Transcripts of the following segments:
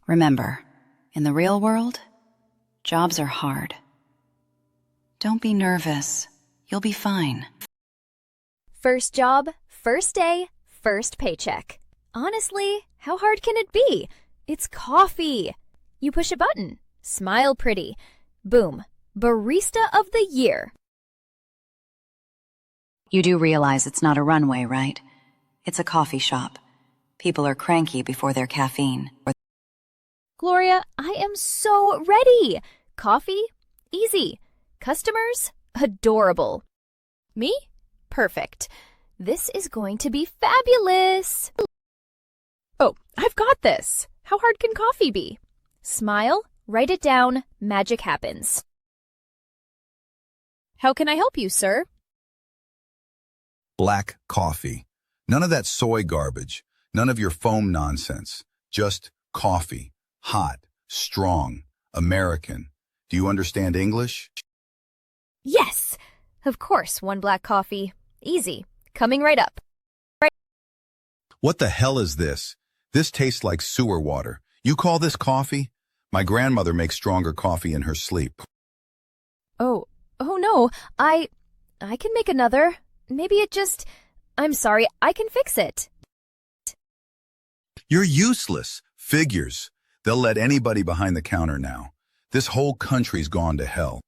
Remember, in the real world, jobs are hard. Don't be nervous. You'll be fine. First job, first day, first paycheck. Honestly, how hard can it be? It's coffee. You push a button, smile pretty. Boom, Barista of the Year. You do realize it's not a runway, right? It's a coffee shop. People are cranky before their caffeine. Gloria, I am so ready. Coffee? Easy. Customers? Adorable. Me? Perfect. This is going to be fabulous. Oh, I've got this. How hard can coffee be? Smile, write it down, magic happens. How can I help you, sir? Black coffee. None of that soy garbage. None of your foam nonsense. Just coffee. Hot, strong, American. Do you understand English? Yes! Of course, one black coffee. Easy. Coming right up. What the hell is this? This tastes like sewer water. You call this coffee? My grandmother makes stronger coffee in her sleep. Oh no. I can make another. Maybe it just... I'm sorry, I can fix it. You're useless. Figures. They'll let anybody behind the counter now. This whole country's gone to hell.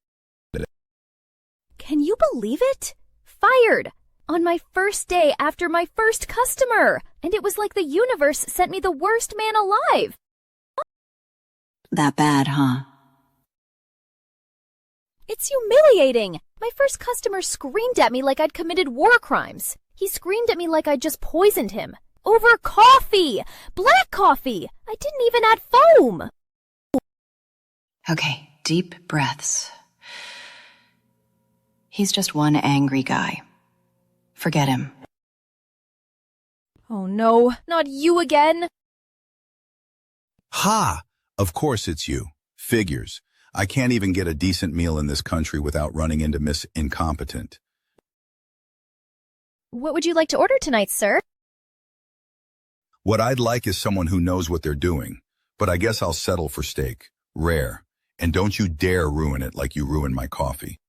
Can you believe it? Fired! On my first day after my first customer! And it was like the universe sent me the worst man alive! That bad, huh? It's humiliating! My first customer screamed at me like I'd committed war crimes. He screamed at me like I'd just poisoned him. Over coffee! Black coffee! I didn't even add foam! Okay, deep breaths. He's just one angry guy. Forget him. Oh no, not you again! Ha! Of course it's you. Figures. I can't even get a decent meal in this country without running into Miss Incompetent. What would you like to order tonight, sir? What I'd like is someone who knows what they're doing, but I guess I'll settle for steak. Rare. And don't you dare ruin it like you ruined my coffee.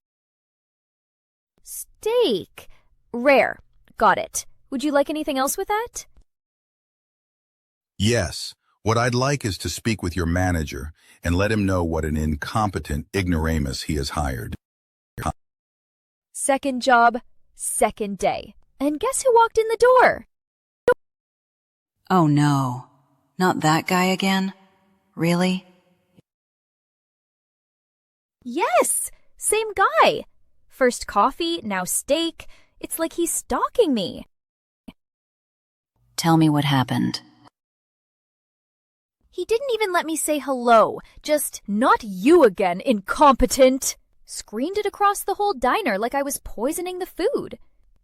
Steak. Rare. Got it. Would you like anything else with that? Yes. What I'd like is to speak with your manager and let him know what an incompetent ignoramus he has hired. Second job, second day. And guess who walked in the door? Oh no. Not that guy again? Really? Yes! Same guy. First coffee, now steak. It's like he's stalking me. Tell me what happened. He didn't even let me say hello. Just, not you again, incompetent. Screamed it across the whole diner like I was poisoning the food.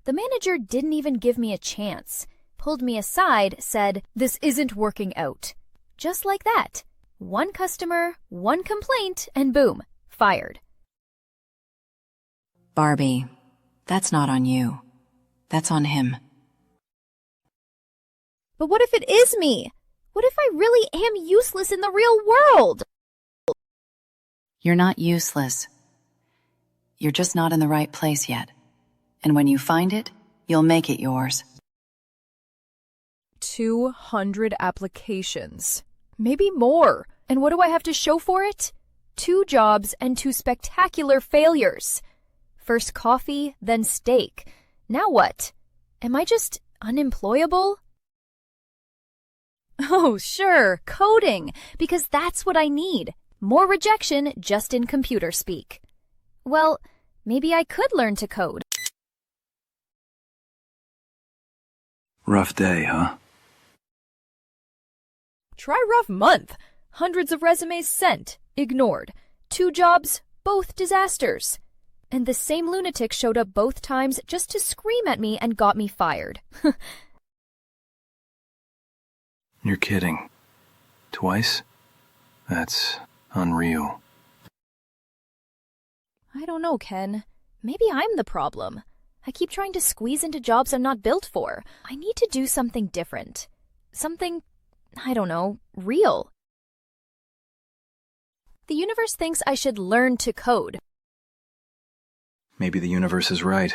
The manager didn't even give me a chance. Pulled me aside, said, "This isn't working out." Just like that. One customer, one complaint, and boom, fired. Barbie, that's not on you. That's on him. But what if it is me? What if I really am useless in the real world? You're not useless. You're just not in the right place yet. And when you find it, you'll make it yours. 200 applications. Maybe more. And what do I have to show for it? 2 jobs and 2 spectacular failures. First coffee, then steak. Now what? Am I just unemployable? Oh, sure, coding, because that's what I need. More rejection just in computer speak. Well, maybe I could learn to code. Rough day, huh? Try rough month. Hundreds of resumes sent, ignored. 2 jobs, both disasters. And the same lunatic showed up both times just to scream at me and got me fired. You're kidding. Twice? That's unreal. I don't know, Ken. Maybe I'm the problem. I keep trying to squeeze into jobs I'm not built for. I need to do something different. Something, I don't know, real. The universe thinks I should learn to code. Maybe the universe is right.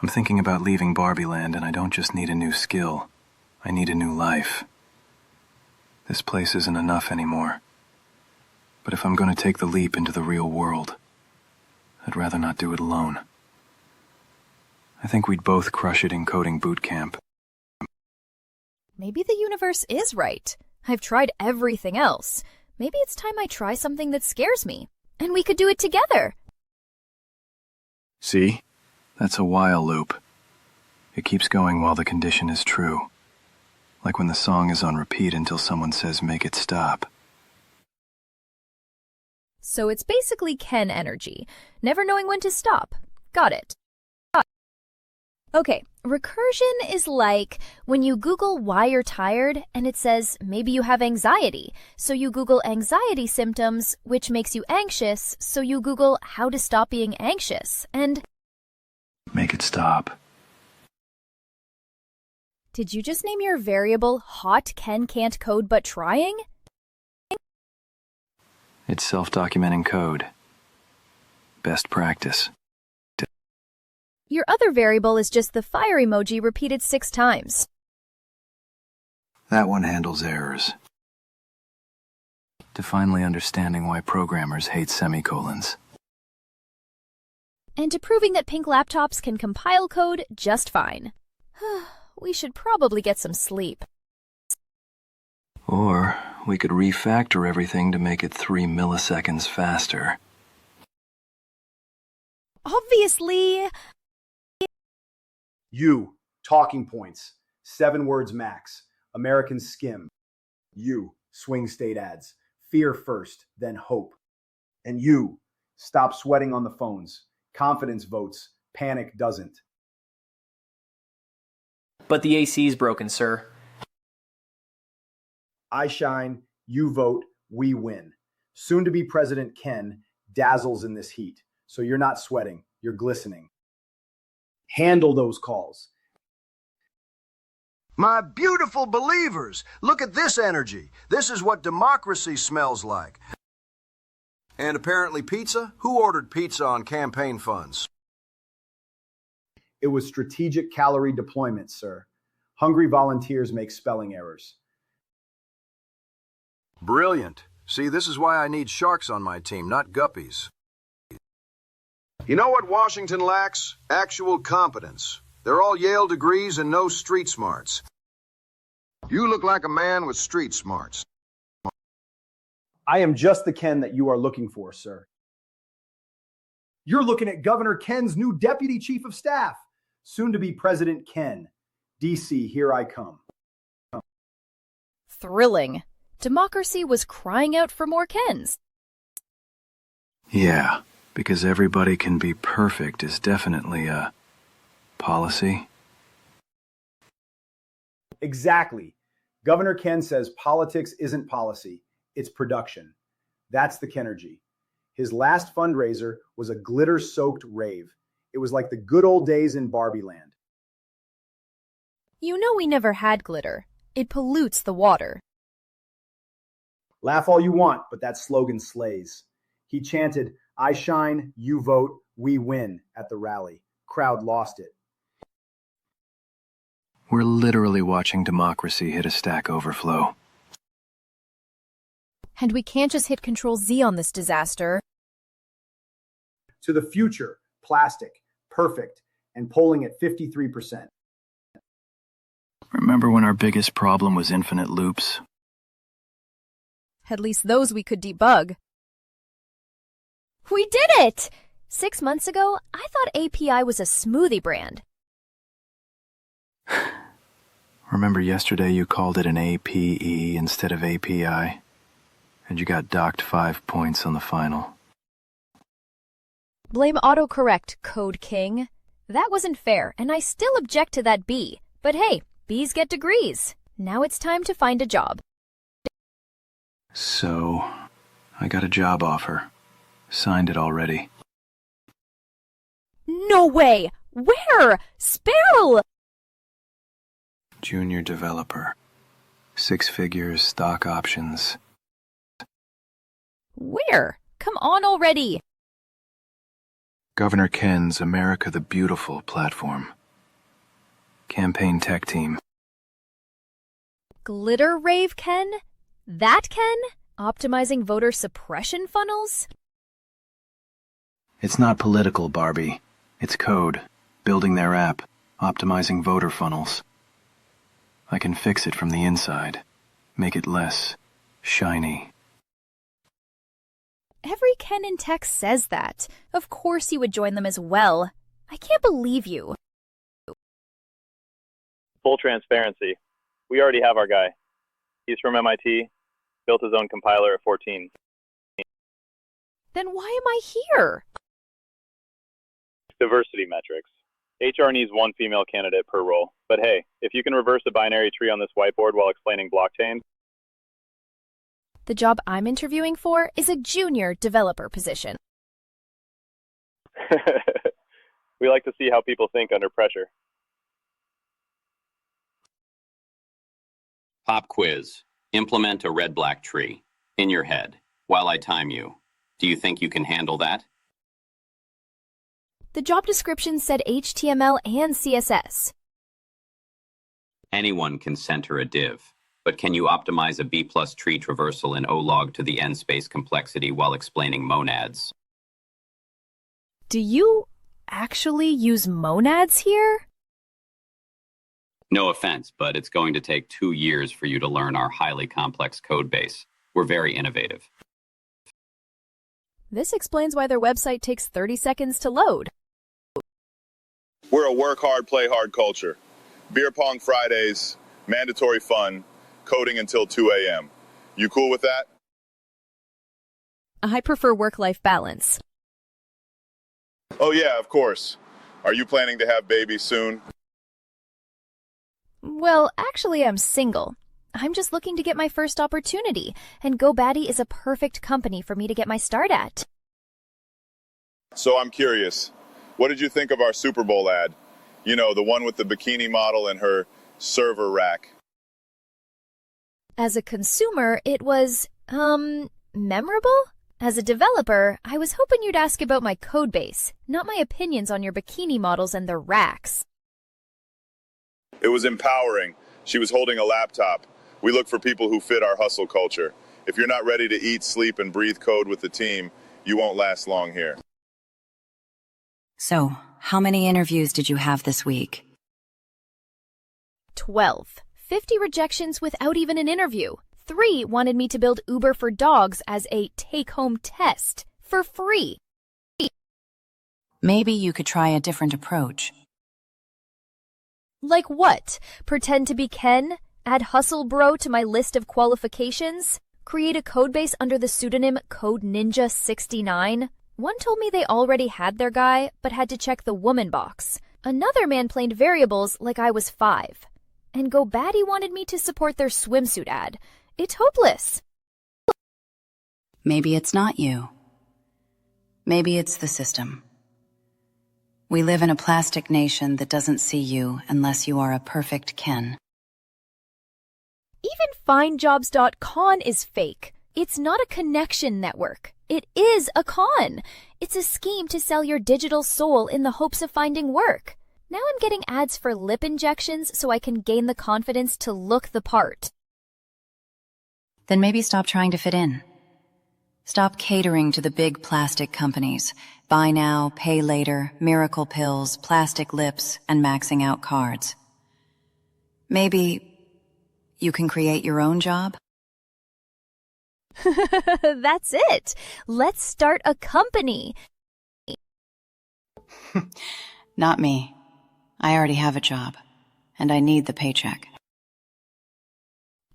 I'm thinking about leaving Barbie Land, and I don't just need a new skill. I need a new life. This place isn't enough anymore. But if I'm going to take the leap into the real world, I'd rather not do it alone. I think we'd both crush it in coding boot camp. Maybe the universe is right. I've tried everything else. Maybe it's time I try something that scares me. And we could do it together. See? That's a while loop. It keeps going while the condition is true. Like when the song is on repeat until someone says, make it stop. So it's basically Ken energy, never knowing when to stop. Got it. Okay, recursion is like when you Google why you're tired and it says maybe you have anxiety. So you Google anxiety symptoms, which makes you anxious, so you Google how to stop being anxious, and Make it stop. did you just name your variable hot Ken can't code but trying? It's self-documenting code. Best practice. Your other variable is just the fire emoji repeated 6 times. That one handles errors. To finally understanding why programmers hate semicolons. And to proving that pink laptops can compile code just fine. We should probably get some sleep. Or we could refactor everything to make it 3 milliseconds faster. Obviously. You, talking points, 7 words max, American skim. You, swing state ads, fear first, then hope. And you, stop sweating on the phones, confidence votes, panic doesn't. But the AC's broken, sir. I shine, you vote, we win. Soon to be President Ken dazzles in this heat, so you're not sweating, you're glistening. Handle those calls. My beautiful believers, look at this energy. This is what democracy smells like. And apparently pizza? Who ordered pizza on campaign funds? It was strategic calorie deployment, sir. Hungry volunteers make spelling errors. Brilliant. See, this is why I need sharks on my team, not guppies. You know what Washington lacks? Actual competence. They're all Yale degrees and no street smarts. You look like a man with street smarts. I am just the Ken that you are looking for, sir. You're looking at Governor Ken's new Deputy Chief of Staff, soon to be President Ken. DC, here I come. Thrilling. Democracy was crying out for more Kens. Yeah, because everybody can be perfect is definitely a policy. Exactly. Governor Ken says politics isn't policy, it's production. That's the Kenergy. His last fundraiser was a glitter-soaked rave. It was like the good old days in Barbie Land. You know we never had glitter. It pollutes the water. Laugh all you want, but that slogan slays. He chanted, I shine, you vote, we win at the rally. Crowd lost it. We're literally watching democracy hit a Stack Overflow. And we can't just hit Control-Z on this disaster. To the future, plastic, perfect, and polling at 53%. Remember when our biggest problem was infinite loops? At least those we could debug. We did it! 6 months ago, I thought API was a smoothie brand. Remember yesterday you called it an APE instead of API? And you got docked 5 points on the final. Blame autocorrect, Code King. That wasn't fair, and I still object to that B. But hey, B's get degrees. Now it's time to find a job. So, I got a job offer. Signed it already. No way! Where? Spell! Junior developer. 6 figures, stock options. Where? Come on already! Governor Ken's America the Beautiful platform. Campaign tech team. Glitter rave Ken? That Ken? Optimizing voter suppression funnels? It's not political, Barbie. It's code. Building their app. Optimizing voter funnels. I can fix it from the inside. Make it less shiny. Every Ken in tech says that. Of course you would join them as well. I can't believe you. Full transparency. We already have our guy. He's from MIT, built his own compiler at 14. Then why am I here? Diversity metrics. HR needs one female candidate per role. But hey, if you can reverse a binary tree on this whiteboard while explaining blockchain. The job I'm interviewing for is a junior developer position. We like to see how people think under pressure. Pop quiz. Implement a red-black tree. In your head. While I time you. Do you think you can handle that? The job description said HTML and CSS. Anyone can center a div. But can you optimize a B+ tree traversal in O-log to the n-space complexity while explaining monads? Do you actually use monads here? No offense, but it's going to take 2 years for you to learn our highly complex code base. We're very innovative. This explains why their website takes 30 seconds to load. We're a work hard, play hard culture. Beer pong Fridays, mandatory fun, coding until 2 a.m. You cool with that? I prefer work-life balance. Oh yeah, of course. Are you planning to have babies soon? Well, actually, I'm single. I'm just looking to get my first opportunity, and GoBaddy is a perfect company for me to get my start at. So I'm curious, what did you think of our Super Bowl ad? You know, the one with the bikini model and her server rack. As a consumer, it was, memorable? As a developer, I was hoping you'd ask about my code base, not my opinions on your bikini models and their racks. It was empowering. She was holding a laptop. We look for people who fit our hustle culture. If you're not ready to eat, sleep, and breathe code with the team, you won't last long here. So, how many interviews did you have this week? 12. 50 rejections without even an interview. 3 wanted me to build Uber for dogs as a take-home test for free. Maybe you could try a different approach. Like what? Pretend to be Ken? Add Hustle Bro to my list of qualifications? Create a codebase under the pseudonym Code Ninja 69? One told me they already had their guy, but had to check the woman box. Another manplained variables like I was 5. And GoBaddy wanted me to support their swimsuit ad. It's hopeless. Maybe it's not you. Maybe it's the system. We live in a plastic nation that doesn't see you unless you are a perfect Ken. Even findjobs.con is fake. It's not a connection network. It is a con. It's a scheme to sell your digital soul in the hopes of finding work. Now I'm getting ads for lip injections so I can gain the confidence to look the part. Then maybe stop trying to fit in. Stop catering to the big plastic companies. Buy now, pay later, miracle pills, plastic lips, and maxing out cards. Maybe you can create your own job? That's it. Let's start a company. Not me. I already have a job, and I need the paycheck.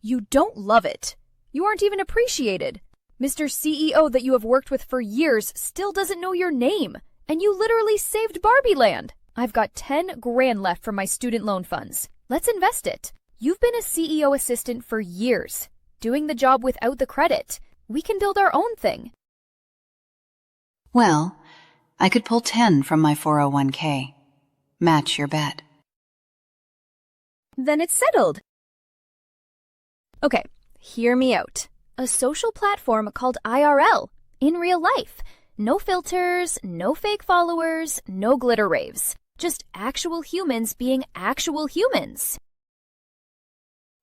You don't love it. You aren't even appreciated. Mr. CEO that you have worked with for years still doesn't know your name, and you literally saved Barbie Land. I've got 10 grand left from my student loan funds. Let's invest it. You've been a CEO assistant for years, doing the job without the credit. We can build our own thing. Well, I could pull 10 from my 401k. Match your bet. Then it's settled. Okay, hear me out. A social platform called IRL, in real life. No filters, no fake followers, no glitter raves. Just actual humans being actual humans.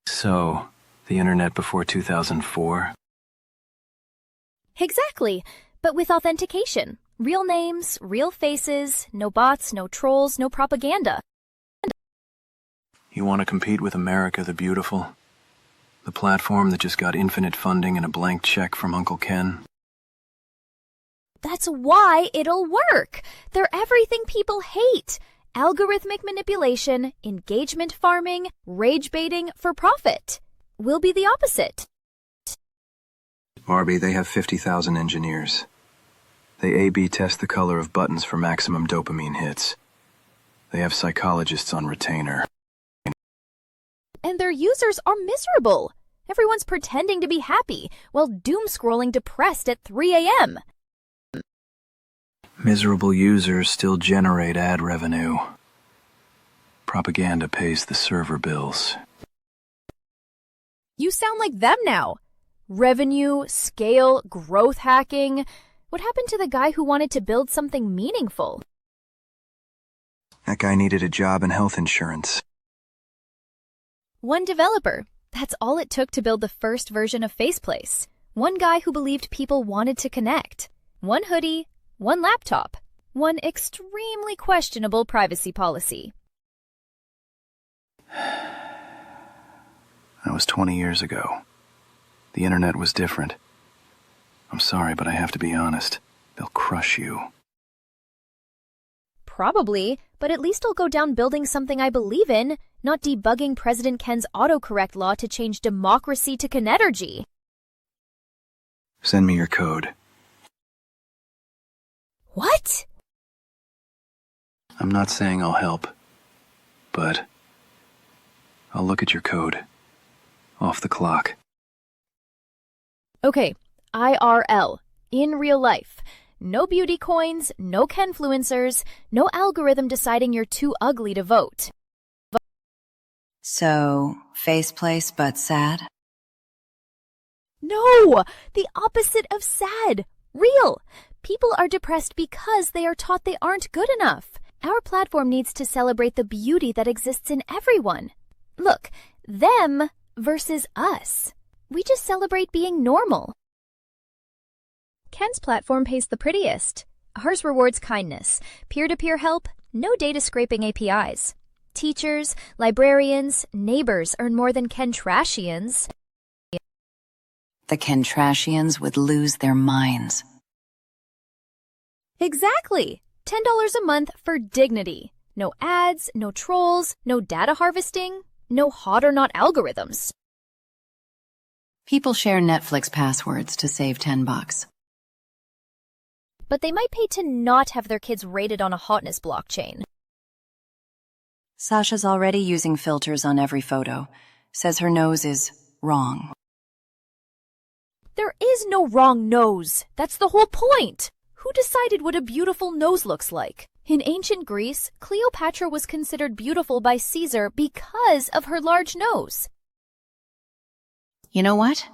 So, the internet before 2004? Exactly, but with authentication. Real names, real faces, no bots, no trolls, no propaganda. You want to compete with America the Beautiful? The platform that just got infinite funding and a blank check from Uncle Ken? That's why it'll work. They're everything people hate. Algorithmic manipulation, engagement farming, rage baiting for profit. We'll be the opposite. Barbie, they have 50,000 engineers. They A/B test the color of buttons for maximum dopamine hits. They have psychologists on retainer. And their users are miserable. Everyone's pretending to be happy while doom-scrolling depressed at 3 a.m. Miserable users still generate ad revenue. Propaganda pays the server bills. You sound like them now. Revenue, scale, growth hacking. What happened to the guy who wanted to build something meaningful? That guy needed a job and health insurance. One developer. That's all it took to build the first version of Faceplace. One guy who believed people wanted to connect. One hoodie, one laptop, one extremely questionable privacy policy. That was 20 years ago. The internet was different. I'm sorry, but I have to be honest. They'll crush you. Probably, but at least I'll go down building something I believe in, not debugging President Ken's autocorrect law to change democracy to Kenergy. Send me your code. What? I'm not saying I'll help, but I'll look at your code. Off the clock. Okay, IRL, in real life. No beauty coins, no Kenfluencers, no algorithm deciding you're too ugly to vote. So, Faceplace but sad? No! The opposite of sad. Real. People are depressed because they are taught they aren't good enough. Our platform needs to celebrate the beauty that exists in everyone. Look, them versus us. We just celebrate being normal. Ken's platform pays the prettiest. Ours rewards kindness, peer-to-peer help, no data scraping APIs. Teachers, librarians, neighbors earn more than Kentrashians. The Kentrashians would lose their minds. Exactly. $10 a month for dignity. No ads, no trolls, no data harvesting, no hot or not algorithms. People share Netflix passwords to save $10. But they might pay to not have their kids rated on a hotness blockchain. Sasha's already using filters on every photo. Says her nose is wrong. There is no wrong nose. That's the whole point. Who decided what a beautiful nose looks like? In ancient Greece, Cleopatra was considered beautiful by Caesar because of her large nose. You know what?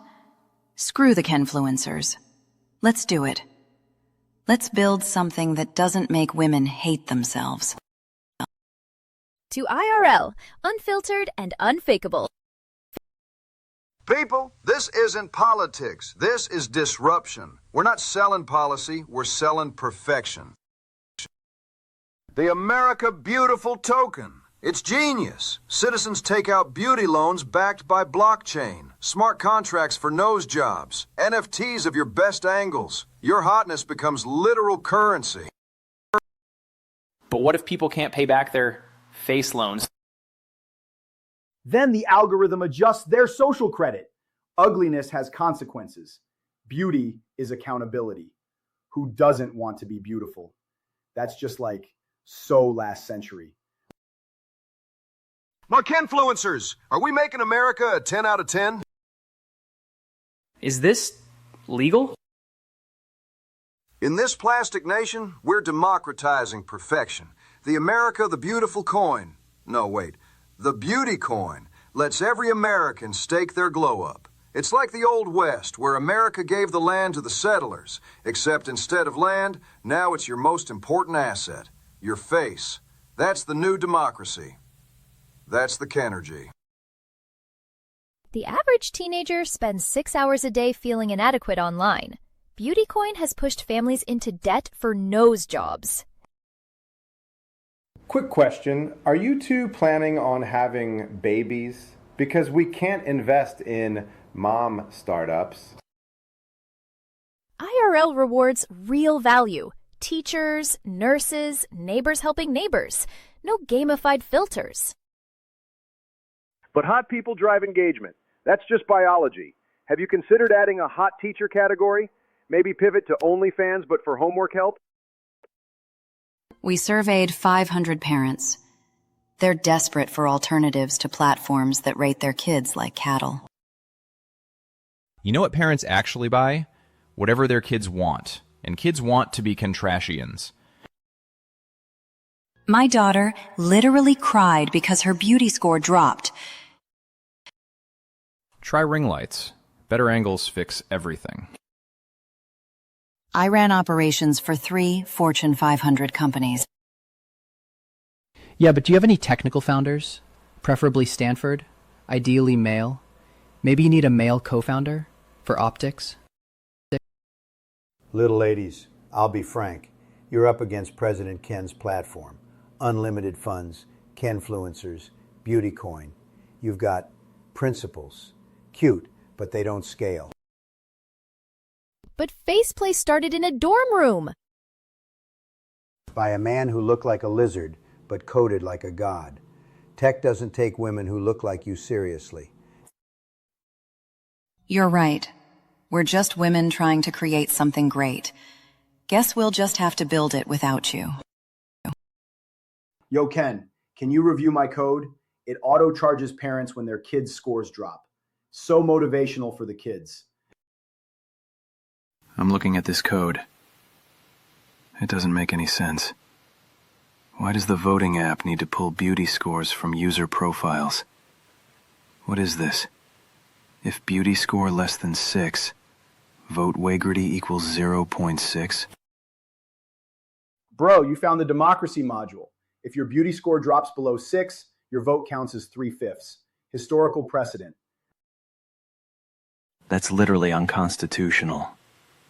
Screw the Kenfluencers. Let's do it. Let's build something that doesn't make women hate themselves. To IRL, unfiltered and unfakeable. People, this isn't politics. This is disruption. We're not selling policy, we're selling perfection. The America Beautiful token. It's genius. Citizens take out beauty loans backed by blockchain, smart contracts for nose jobs, NFTs of your best angles. Your hotness becomes literal currency. But what if people can't pay back their face loans? Then the algorithm adjusts their social credit. Ugliness has consequences. Beauty is accountability. Who doesn't want to be beautiful? That's just like so last century. My Kenfluencers, are we making America a 10 out of 10? Is this legal? In this plastic nation, we're democratizing perfection. The America the Beautiful coin. No, wait. The beauty coin lets every American stake their glow up. It's like the Old West, where America gave the land to the settlers, except instead of land, now it's your most important asset, your face. That's the new democracy. That's the Kenergy. The average teenager spends 6 hours a day feeling inadequate online. Beautycoin has pushed families into debt for nose jobs. Quick question. Are you two planning on having babies? Because we can't invest in mom startups. IRL rewards real value. Teachers, nurses, neighbors helping neighbors. No gamified filters. But hot people drive engagement. That's just biology. Have you considered adding a hot teacher category? Maybe pivot to OnlyFans, but for homework help? We surveyed 500 parents. They're desperate for alternatives to platforms that rate their kids like cattle. You know what parents actually buy? Whatever their kids want. And kids want to be contrashians. My daughter literally cried because her beauty score dropped. Try ring lights. Better angles fix everything. I ran operations for 3 Fortune 500 companies. Yeah, but do you have any technical founders? Preferably Stanford? Ideally male? Maybe you need a male co-founder for optics? Little ladies, I'll be frank. You're up against President Ken's platform. Unlimited funds, Kenfluencers, Beautycoin. You've got principles. Cute, but they don't scale. But Faceplay started in a dorm room. By a man who looked like a lizard, but coded like a god. Tech doesn't take women who look like you seriously. You're right. We're just women trying to create something great. Guess we'll just have to build it without you. Yo, Ken, can you review my code? It auto-charges parents when their kids' scores drop. So motivational for the kids. I'm looking at this code. It doesn't make any sense. Why does the voting app need to pull beauty scores from user profiles? What is this? If beauty score less than 6, vote Wagrity equals 0.6? Bro, you found the democracy module. If your beauty score drops below 6, your vote counts as 3/5. Historical precedent. That's literally unconstitutional.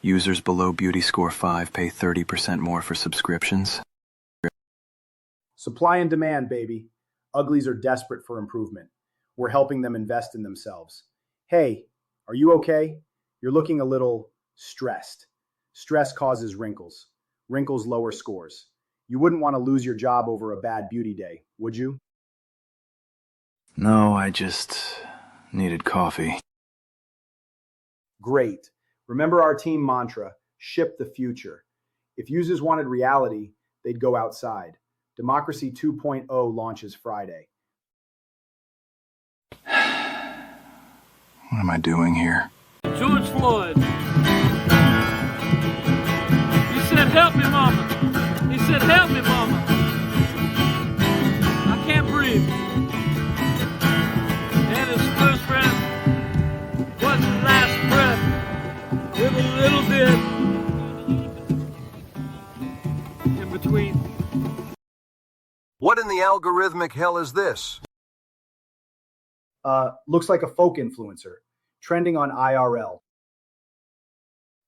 Users below beauty score 5 pay 30% more for subscriptions. Supply and demand, baby. Uglies are desperate for improvement. We're helping them invest in themselves. Hey, are you okay? You're looking a little stressed. Stress causes wrinkles. Wrinkles lower scores. You wouldn't want to lose your job over a bad beauty day, would you? No, I just needed coffee. Great. Remember our team mantra, ship the future. If users wanted reality, they'd go outside. Democracy 2.0 launches Friday. What am I doing here? George Floyd. He said, "Help me, mama." He said, "Help me, mama. I can't breathe." And his first breath was his last breath, with a little bit in between. What in the algorithmic hell is this? Looks like a folk influencer, trending on IRL.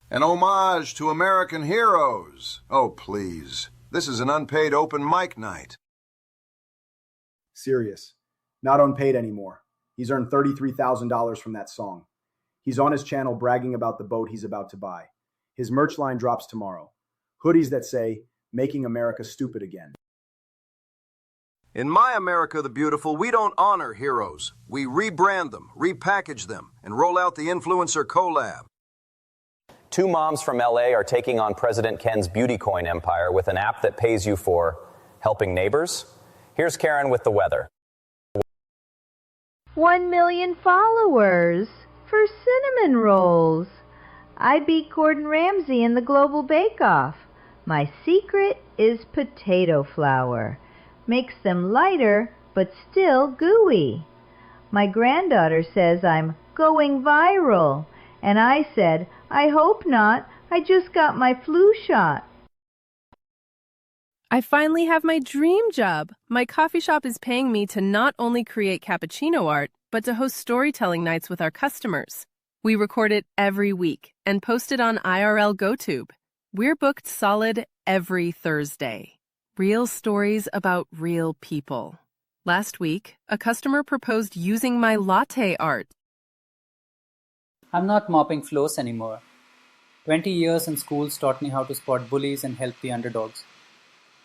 An homage to American heroes. Oh, please. This is an unpaid open mic night. Serious. Not unpaid anymore. He's earned $33,000 from that song. He's on his channel bragging about the boat he's about to buy. His merch line drops tomorrow. Hoodies that say, "Making America Stupid Again." In My America the Beautiful, we don't honor heroes. We rebrand them, repackage them, and roll out the influencer collab. 2 moms from LA are taking on President Ken's Beautycoin empire with an app that pays you for helping neighbors. Here's Karen with the weather. 1 million followers for cinnamon rolls. I beat Gordon Ramsay in the Global Bake Off. My secret is potato flour. Makes them lighter, but still gooey. My granddaughter says I'm going viral. And I said, I hope not. I just got my flu shot. I finally have my dream job. My coffee shop is paying me to not only create cappuccino art, but to host storytelling nights with our customers. We record it every week and post it on IRL GoTube. We're booked solid every Thursday. Real stories about real people. Last week, a customer proposed using my latte art. I'm not mopping floors anymore. 20 years in schools taught me how to spot bullies and help the underdogs.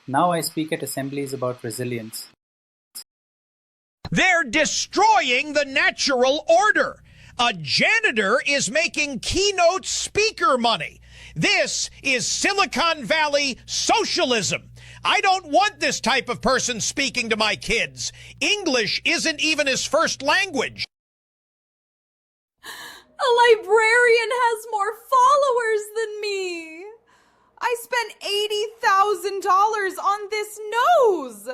Now I speak at assemblies about resilience. They're destroying the natural order. A janitor is making keynote speaker money. This is Silicon Valley socialism. I don't want this type of person speaking to my kids. English isn't even his first language. A librarian has more followers than me. I spent $80,000 on this nose.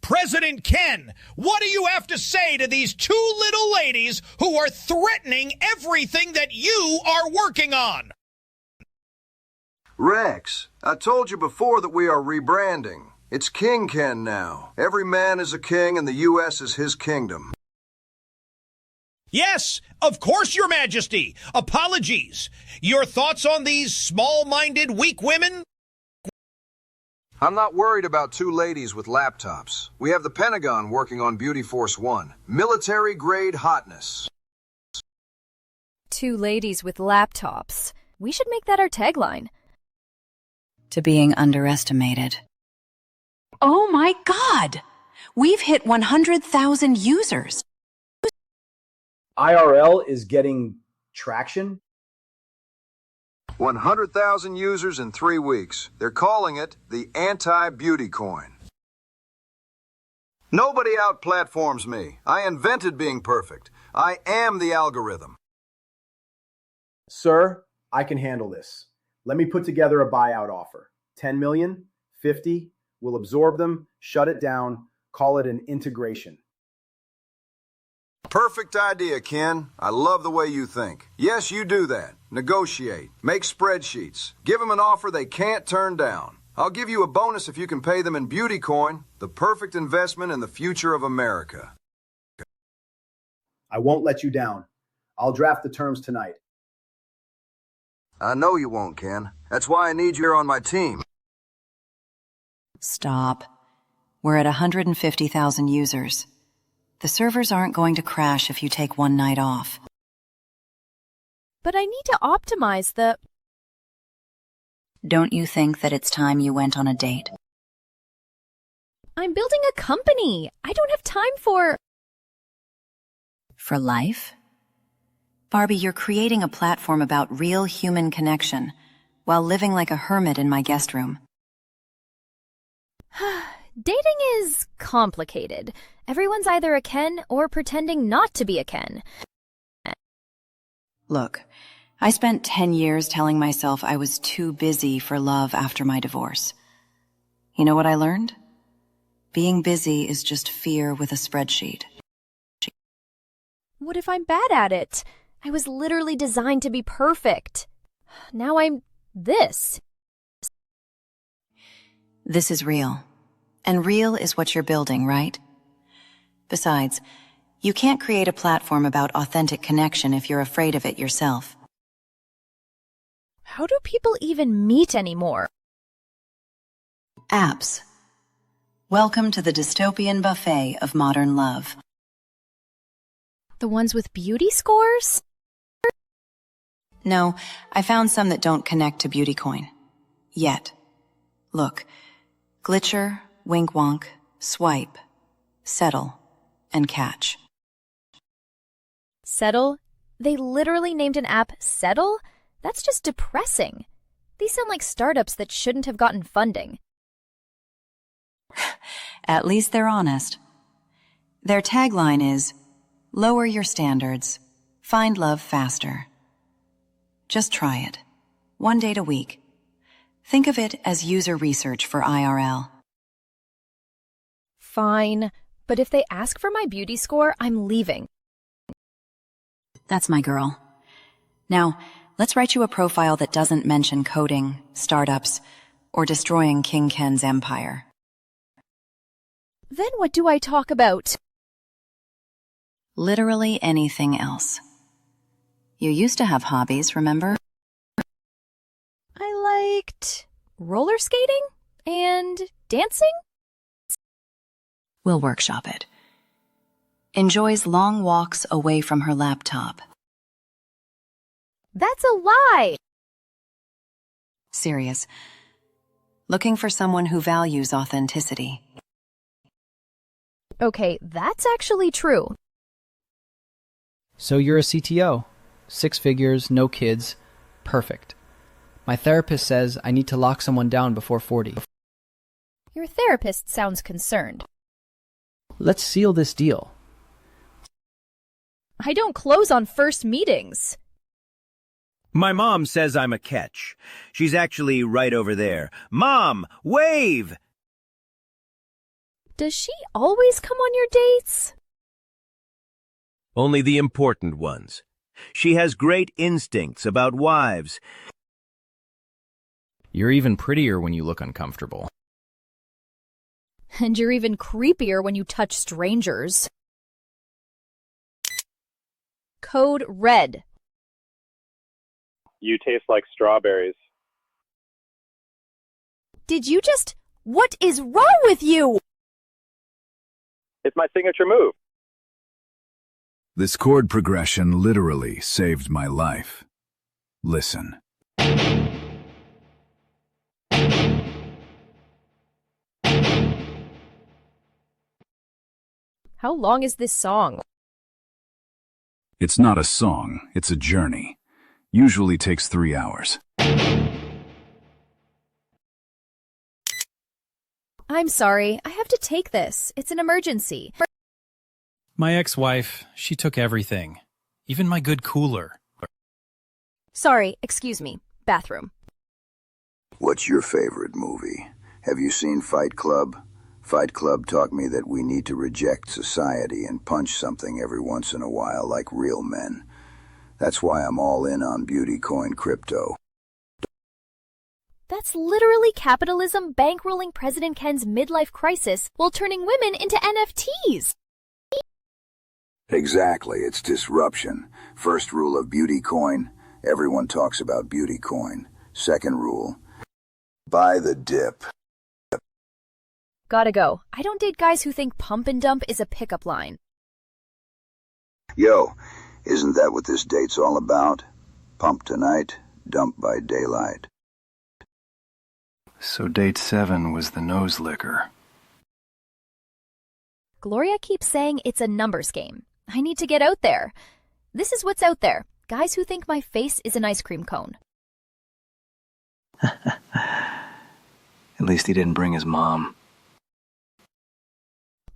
President Ken, what do you have to say to these two little ladies who are threatening everything that you are working on? Rex, I told you before that we are rebranding. It's King Ken now. Every man is a king and the U.S. is his kingdom. Yes, of course, Your Majesty. Apologies. Your thoughts on these small-minded, weak women? I'm not worried about two ladies with laptops. We have the Pentagon working on Beauty Force One. Military-grade hotness. Two ladies with laptops. We should make that our tagline. To being underestimated. Oh my God! We've hit 100,000 users. IRL is getting traction. 100,000 users in 3 weeks. They're calling it the anti-beauty coin. Nobody out-platforms me. I invented being perfect. I am the algorithm. Sir, I can handle this. Let me put together a buyout offer. 10 million, 50, we'll absorb them, shut it down, call it an integration. Perfect idea, Ken. I love the way you think. Yes, you do that. Negotiate. Make spreadsheets. Give them an offer they can't turn down. I'll give you a bonus if you can pay them in beauty coin, the perfect investment in the future of America. I won't let you down. I'll draft the terms tonight. I know you won't, Ken. That's why I need you here on my team. Stop. We're at 150,000 users. The servers aren't going to crash if you take one night off. But I need to optimize the... Don't you think that it's time you went on a date? I'm building a company. I don't have time for... For life? Barbie, you're creating a platform about real human connection while living like a hermit in my guest room. Dating is complicated. Everyone's either a Ken or pretending not to be a Ken. Look, I spent 10 years telling myself I was too busy for love after my divorce. You know what I learned? Being busy is just fear with a spreadsheet. What if I'm bad at it? I was literally designed to be perfect. Now I'm this. This is real. And real is what you're building, right? Besides, you can't create a platform about authentic connection if you're afraid of it yourself. How do people even meet anymore? Apps. Welcome to the dystopian buffet of modern love. The ones with beauty scores? No, I found some that don't connect to BeautyCoin. Yet. Look. Glitcher, Wink Wonk, Swipe, Settle, and Catch. Settle? They literally named an app Settle? That's just depressing. These sound like startups that shouldn't have gotten funding. At least they're honest. Their tagline is, lower your standards, find love faster. Just try it. 1 date a week. Think of it as user research for IRL. Fine, but if they ask for my beauty score, I'm leaving. That's my girl. Now, let's write you a profile that doesn't mention coding, startups, or destroying King Ken's empire. Then what do I talk about? Literally anything else. You used to have hobbies, remember? I liked roller skating and dancing. We'll workshop it. Enjoys long walks away from her laptop. That's a lie! Serious. Looking for someone who values authenticity. Okay, that's actually true. So you're a CTO. 6 figures, no kids. Perfect. My therapist says I need to lock someone down before 40. Your therapist sounds concerned. Let's seal this deal. I don't close on first meetings. My mom says I'm a catch. She's actually right over there. Mom, wave! Does she always come on your dates? Only the important ones. She has great instincts about wives. You're even prettier when you look uncomfortable. And you're even creepier when you touch strangers. Code red. You taste like strawberries. Did you just... What is wrong with you? It's my signature move. This chord progression literally saved my life. Listen. How long is this song? It's not a song, it's a journey. Usually takes 3 hours. I'm sorry, I have to take this. It's an emergency. My ex-wife, she took everything. Even my good cooler. Sorry, excuse me. Bathroom. What's your favorite movie? Have you seen Fight Club? Fight Club taught me that we need to reject society and punch something every once in a while like real men. That's why I'm all in on beauty coin crypto. That's literally capitalism bankrolling President Ken's midlife crisis while turning women into NFTs. Exactly, it's disruption. First rule of beauty coin, everyone talks about beauty coin. Second rule, buy the dip. Gotta go. I don't date guys who think pump and dump is a pickup line. Yo, isn't that what this date's all about? Pump tonight, dump by daylight. So date 7 was the nose licker. Gloria keeps saying it's a numbers game. I need to get out there. This is what's out there. Guys who think my face is an ice cream cone. At least he didn't bring his mom.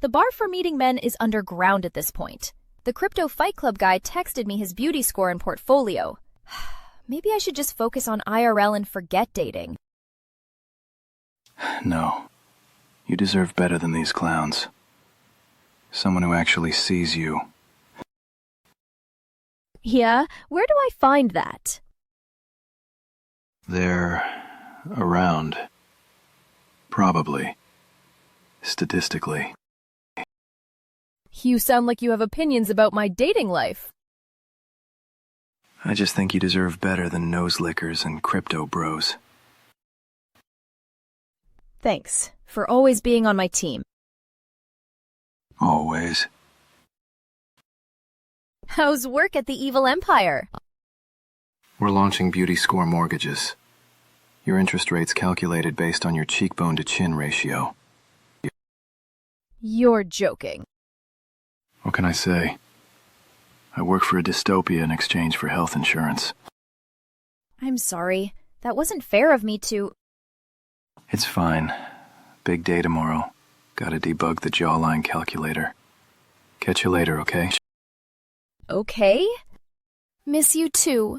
The bar for meeting men is underground at this point. The Crypto Fight Club guy texted me his beauty score and portfolio. Maybe I should just focus on IRL and forget dating. No. You deserve better than these clowns. Someone who actually sees you. Yeah? Where do I find that? They're around. Probably. Statistically. You sound like you have opinions about my dating life. I just think you deserve better than nose lickers and crypto bros. Thanks for always being on my team. Always. How's work at the evil empire? We're launching beauty score mortgages. Your interest rate's calculated based on your cheekbone to chin ratio. You're joking. What can I say? I work for a dystopia in exchange for health insurance. I'm sorry. That wasn't fair of me to... It's fine. Big day tomorrow. Gotta debug the jawline calculator. Catch you later, okay? Okay. Miss you too.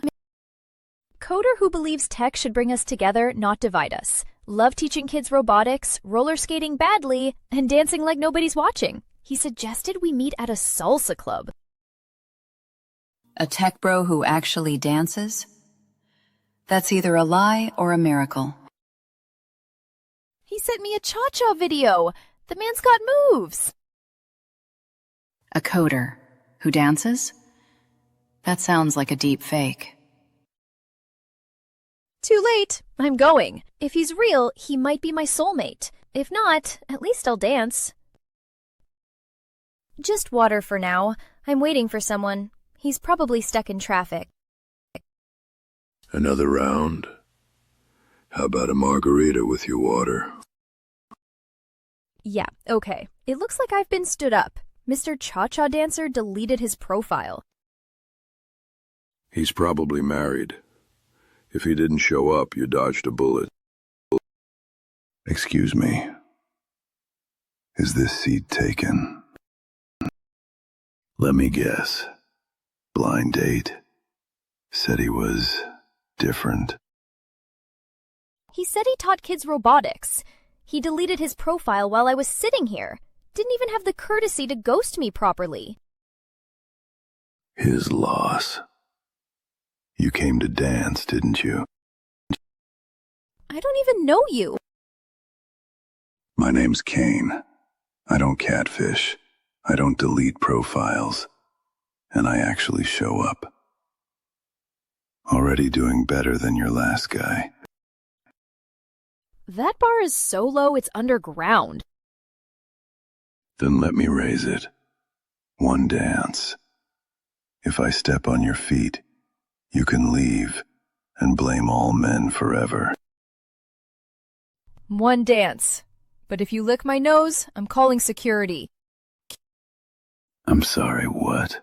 Coder who believes tech should bring us together, not divide us. Love teaching kids robotics, roller skating badly, and dancing like nobody's watching. He suggested we meet at a salsa club. A tech bro who actually dances? That's either a lie or a miracle. He sent me a cha-cha video. The man's got moves. A coder who dances? That sounds like a deep fake. Too late. I'm going. If he's real, he might be my soulmate. If not, at least I'll dance. Just water for now. I'm waiting for someone. He's probably stuck in traffic. Another round? How about a margarita with your water? Yeah, okay. It looks like I've been stood up. Mr. Cha-Cha Dancer deleted his profile. He's probably married. If he didn't show up, you dodged a bullet. Excuse me. Is this seat taken? Let me guess. Blind date. Said he was different. He said he taught kids robotics. He deleted his profile while I was sitting here. Didn't even have the courtesy to ghost me properly. His loss. You came to dance, didn't you? I don't even know you. My name's Kane. I don't catfish. I don't delete profiles. And I actually show up. Already doing better than your last guy. That bar is so low it's underground. Then let me raise it. One dance. If I step on your feet, you can leave and blame all men forever. One dance. But if you lick my nose, I'm calling security. I'm sorry, what?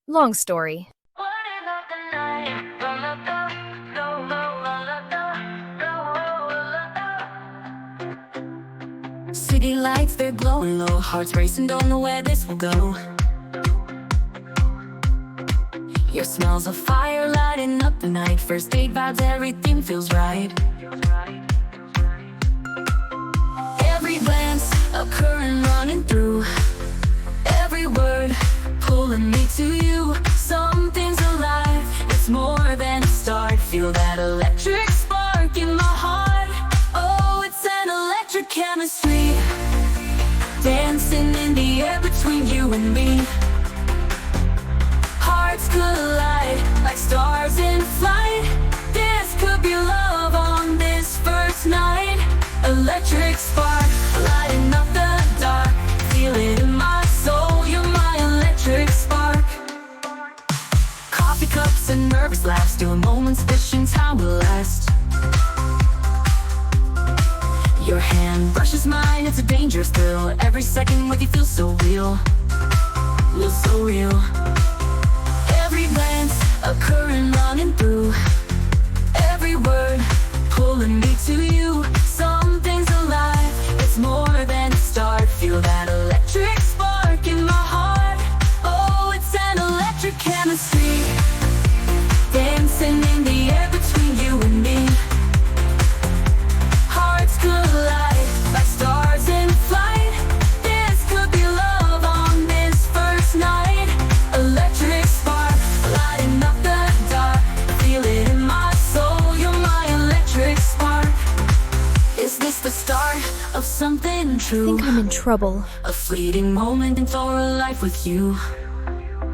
Long story. City lights, they're glowing low. Hearts racing, don't know where this will go. Your smells of fire lighting up the night. First date vibes, everything feels right. Every glance, a current running through. Every word, pulling me to you. Something's alive, it's more than a start. Feel that electric spark in my heart. Oh, it's an electric chemistry. Dancing in the air between you and me. Hearts collide like stars in flight. This could be love on this first night. Electric spark, lighting up the dark. Feel it in my soul, you're my electric spark. Coffee cups and nervous laughs, doing moments wishing time will last. Your hand brushes mine, it's a dangerous thrill. Every second with you feels so real. Feels so real. Every glance, a current running through. Every word, pulling me to you. Something's alive, it's more than a start. Feel that electric spark in my heart. Oh, it's an electric chemistry. Dancing in the air between you and me. Hearts collide like stars in flight. This could be love on this first night. Electric spark, lighting up the dark. Feel it in my soul, you're my electric spark. Is this the start of something true? I think I'm in trouble. A fleeting moment for a life with you.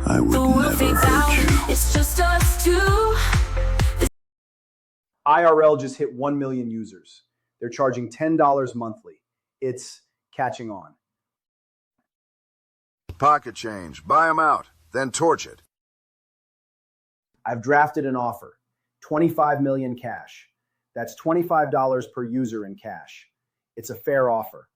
I would The world never fades hurt out, you. it's just us two. IRL just hit 1 million users. They're charging $10 monthly. It's catching on. Pocket change. Buy them out. Then torch it. I've drafted an offer. 25 million cash. That's $25 per user in cash. It's a fair offer.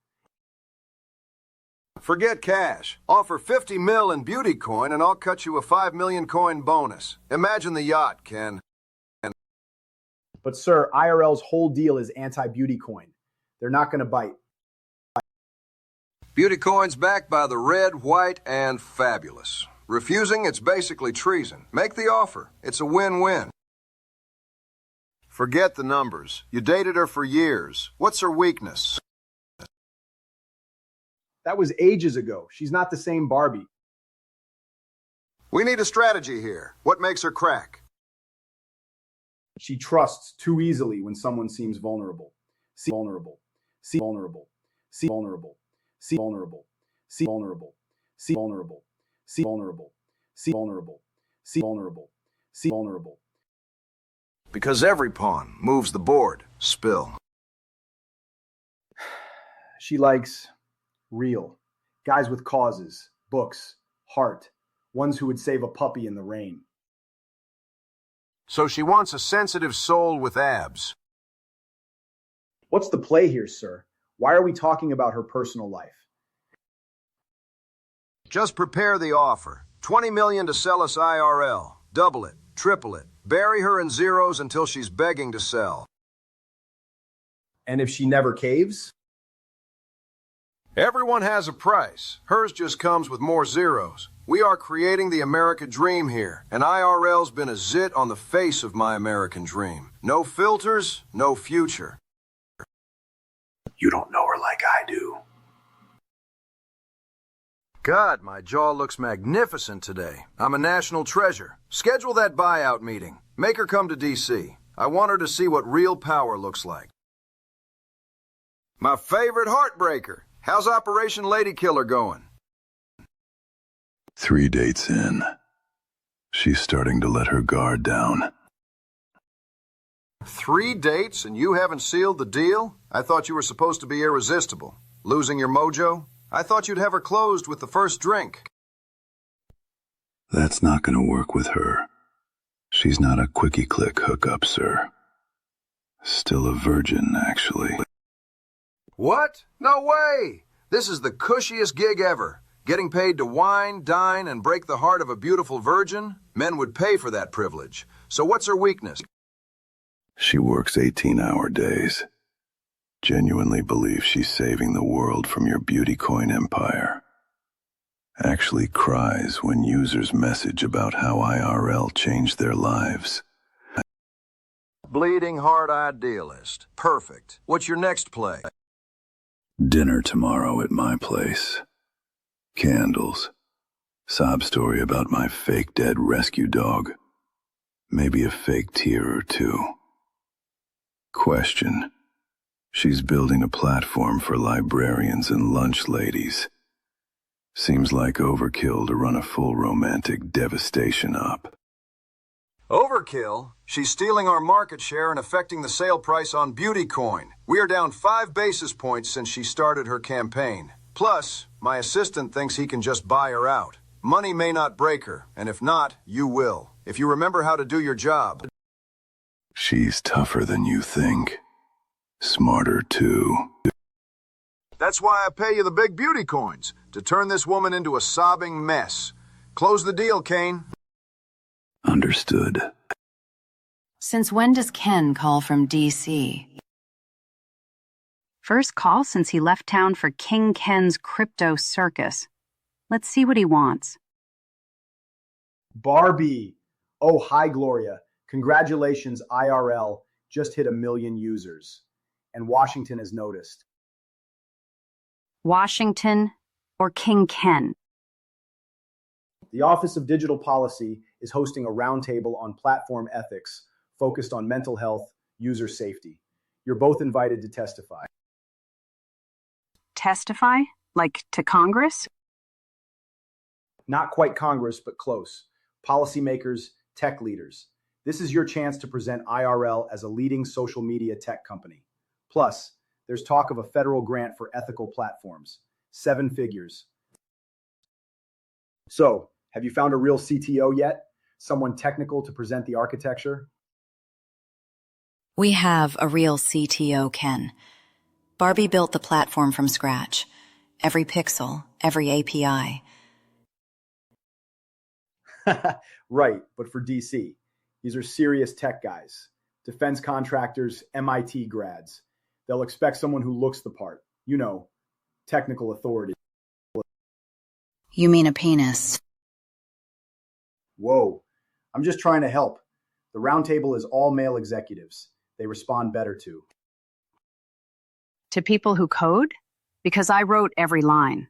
Forget cash. Offer 50 mil in beauty coin and I'll cut you a 5 million coin bonus. Imagine the yacht, Ken. But sir, IRL's whole deal is anti-beauty coin. They're not going to bite. Beauty coin's backed by the red, white, and fabulous. Refusing, it's basically treason. Make the offer. It's a win-win. Forget the numbers. You dated her for years. What's her weakness? That was ages ago. She's not the same Barbie. We need a strategy here. What makes her crack? She trusts too easily when someone seems vulnerable. See vulnerable. See vulnerable. See vulnerable. See vulnerable. See vulnerable. See vulnerable. See vulnerable. See vulnerable. See vulnerable. See vulnerable. Because every pawn moves the board. Spill. She likes real. Guys with causes, books, heart. Ones who would save a puppy in the rain. So she wants a sensitive soul with abs. What's the play here, sir? Why are we talking about her personal life? Just prepare the offer. $20 million to sell us IRL. Double it, triple it. Bury her in zeros until she's begging to sell. And if she never caves? Everyone has a price. Hers just comes with more zeros. We are creating the America dream here, and IRL's been a zit on the face of my American dream. No filters, no future. You don't know her like I do. God, my jaw looks magnificent today. I'm a national treasure. Schedule that buyout meeting. Make her come to D.C. I want her to see what real power looks like. My favorite heartbreaker. How's Operation Lady Killer going? 3 dates in. She's starting to let her guard down. 3 dates and you haven't sealed the deal? I thought you were supposed to be irresistible. Losing your mojo? I thought you'd have her closed with the first drink. That's not going to work with her. She's not a quickie-click hookup, sir. Still a virgin, actually. What? No way! This is the cushiest gig ever. Getting paid to wine, dine, and break the heart of a beautiful virgin? Men would pay for that privilege. So what's her weakness? She works 18-hour days. Genuinely believes she's saving the world from your beauty coin empire. Actually cries when users message about how IRL changed their lives. Bleeding heart idealist. Perfect. What's your next play? Dinner tomorrow at my place. Candles. Sob story about my fake dead rescue dog. Maybe a fake tear or two. Question. She's building a platform for librarians and lunch ladies. Seems like overkill to run a full romantic devastation op. Overkill? She's stealing our market share and affecting the sale price on Beauty Coin. We are down 5 basis points since she started her campaign. Plus, my assistant thinks he can just buy her out. Money may not break her, and if not, you will. If you remember how to do your job. She's tougher than you think. Smarter, too. That's why I pay you the big beauty coins, to turn this woman into a sobbing mess. Close the deal, Kane. Understood. Since when does Ken call from D.C.? First call since he left town for King Ken's crypto circus. Let's see what he wants. Barbie. Oh, hi, Gloria. Congratulations, IRL just hit 1 million users. And Washington has noticed. Washington or King Ken? The Office of Digital Policy is hosting a roundtable on platform ethics focused on mental health, user safety. You're both invited to testify. Testify? Like to Congress? Not quite Congress, but close. Policymakers, tech leaders. This is your chance to present IRL as a leading social media tech company. Plus, there's talk of a federal grant for ethical platforms. 7 figures. So, have you found a real CTO yet? Someone technical to present the architecture? We have a real CTO, Ken. Barbie built the platform from scratch. Every pixel, every API. Right, but for DC. These are serious tech guys. Defense contractors, MIT grads. They'll expect someone who looks the part. You know, technical authority. You mean a penis? Whoa, I'm just trying to help. The roundtable is all male executives. They respond better to. To people who code? Because I wrote every line.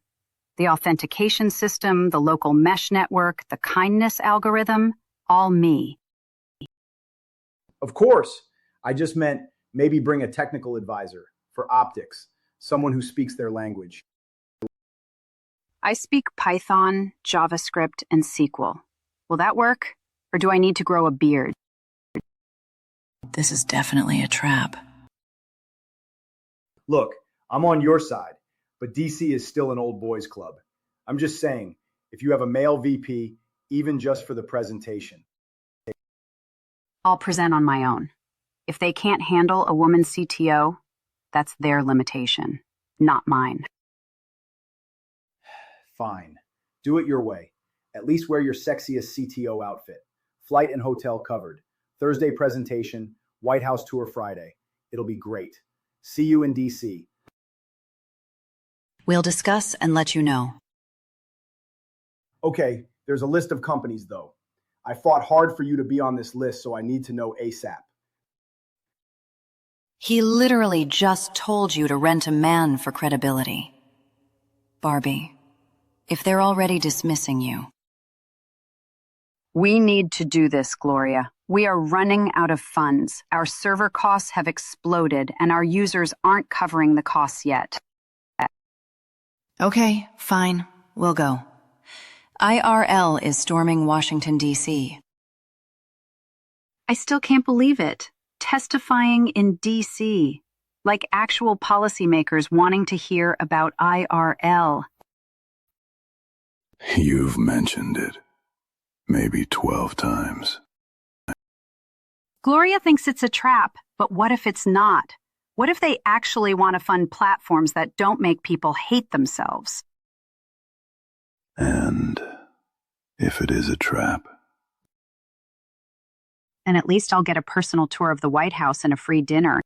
The authentication system, the local mesh network, the kindness algorithm, all me. Of course. I just meant maybe bring a technical advisor for optics, someone who speaks their language. I speak Python, JavaScript, and SQL. Will that work? Or do I need to grow a beard? This is definitely a trap. Look, I'm on your side, but DC is still an old boys club. I'm just saying, if you have a male VP, even just for the presentation. I'll present on my own. If they can't handle a woman CTO, that's their limitation, not mine. Fine. Do it your way. At least wear your sexiest CTO outfit. Flight and hotel covered. Thursday presentation, White House tour Friday. It'll be great. See you in DC. We'll discuss and let you know. Okay, there's a list of companies though. I fought hard for you to be on this list, so I need to know ASAP. He literally just told you to rent a man for credibility. Barbie, if they're already dismissing you. We need to do this, Gloria. We are running out of funds. Our server costs have exploded, and our users aren't covering the costs yet. Okay, fine. We'll go. IRL is storming Washington, D.C. I still can't believe it. Testifying in D.C. Like actual policymakers wanting to hear about IRL. You've mentioned it. Maybe 12 times. Gloria thinks it's a trap, but what if it's not? What if they actually want to fund platforms that don't make people hate themselves? And if it is a trap? And at least I'll get a personal tour of the White House and a free dinner.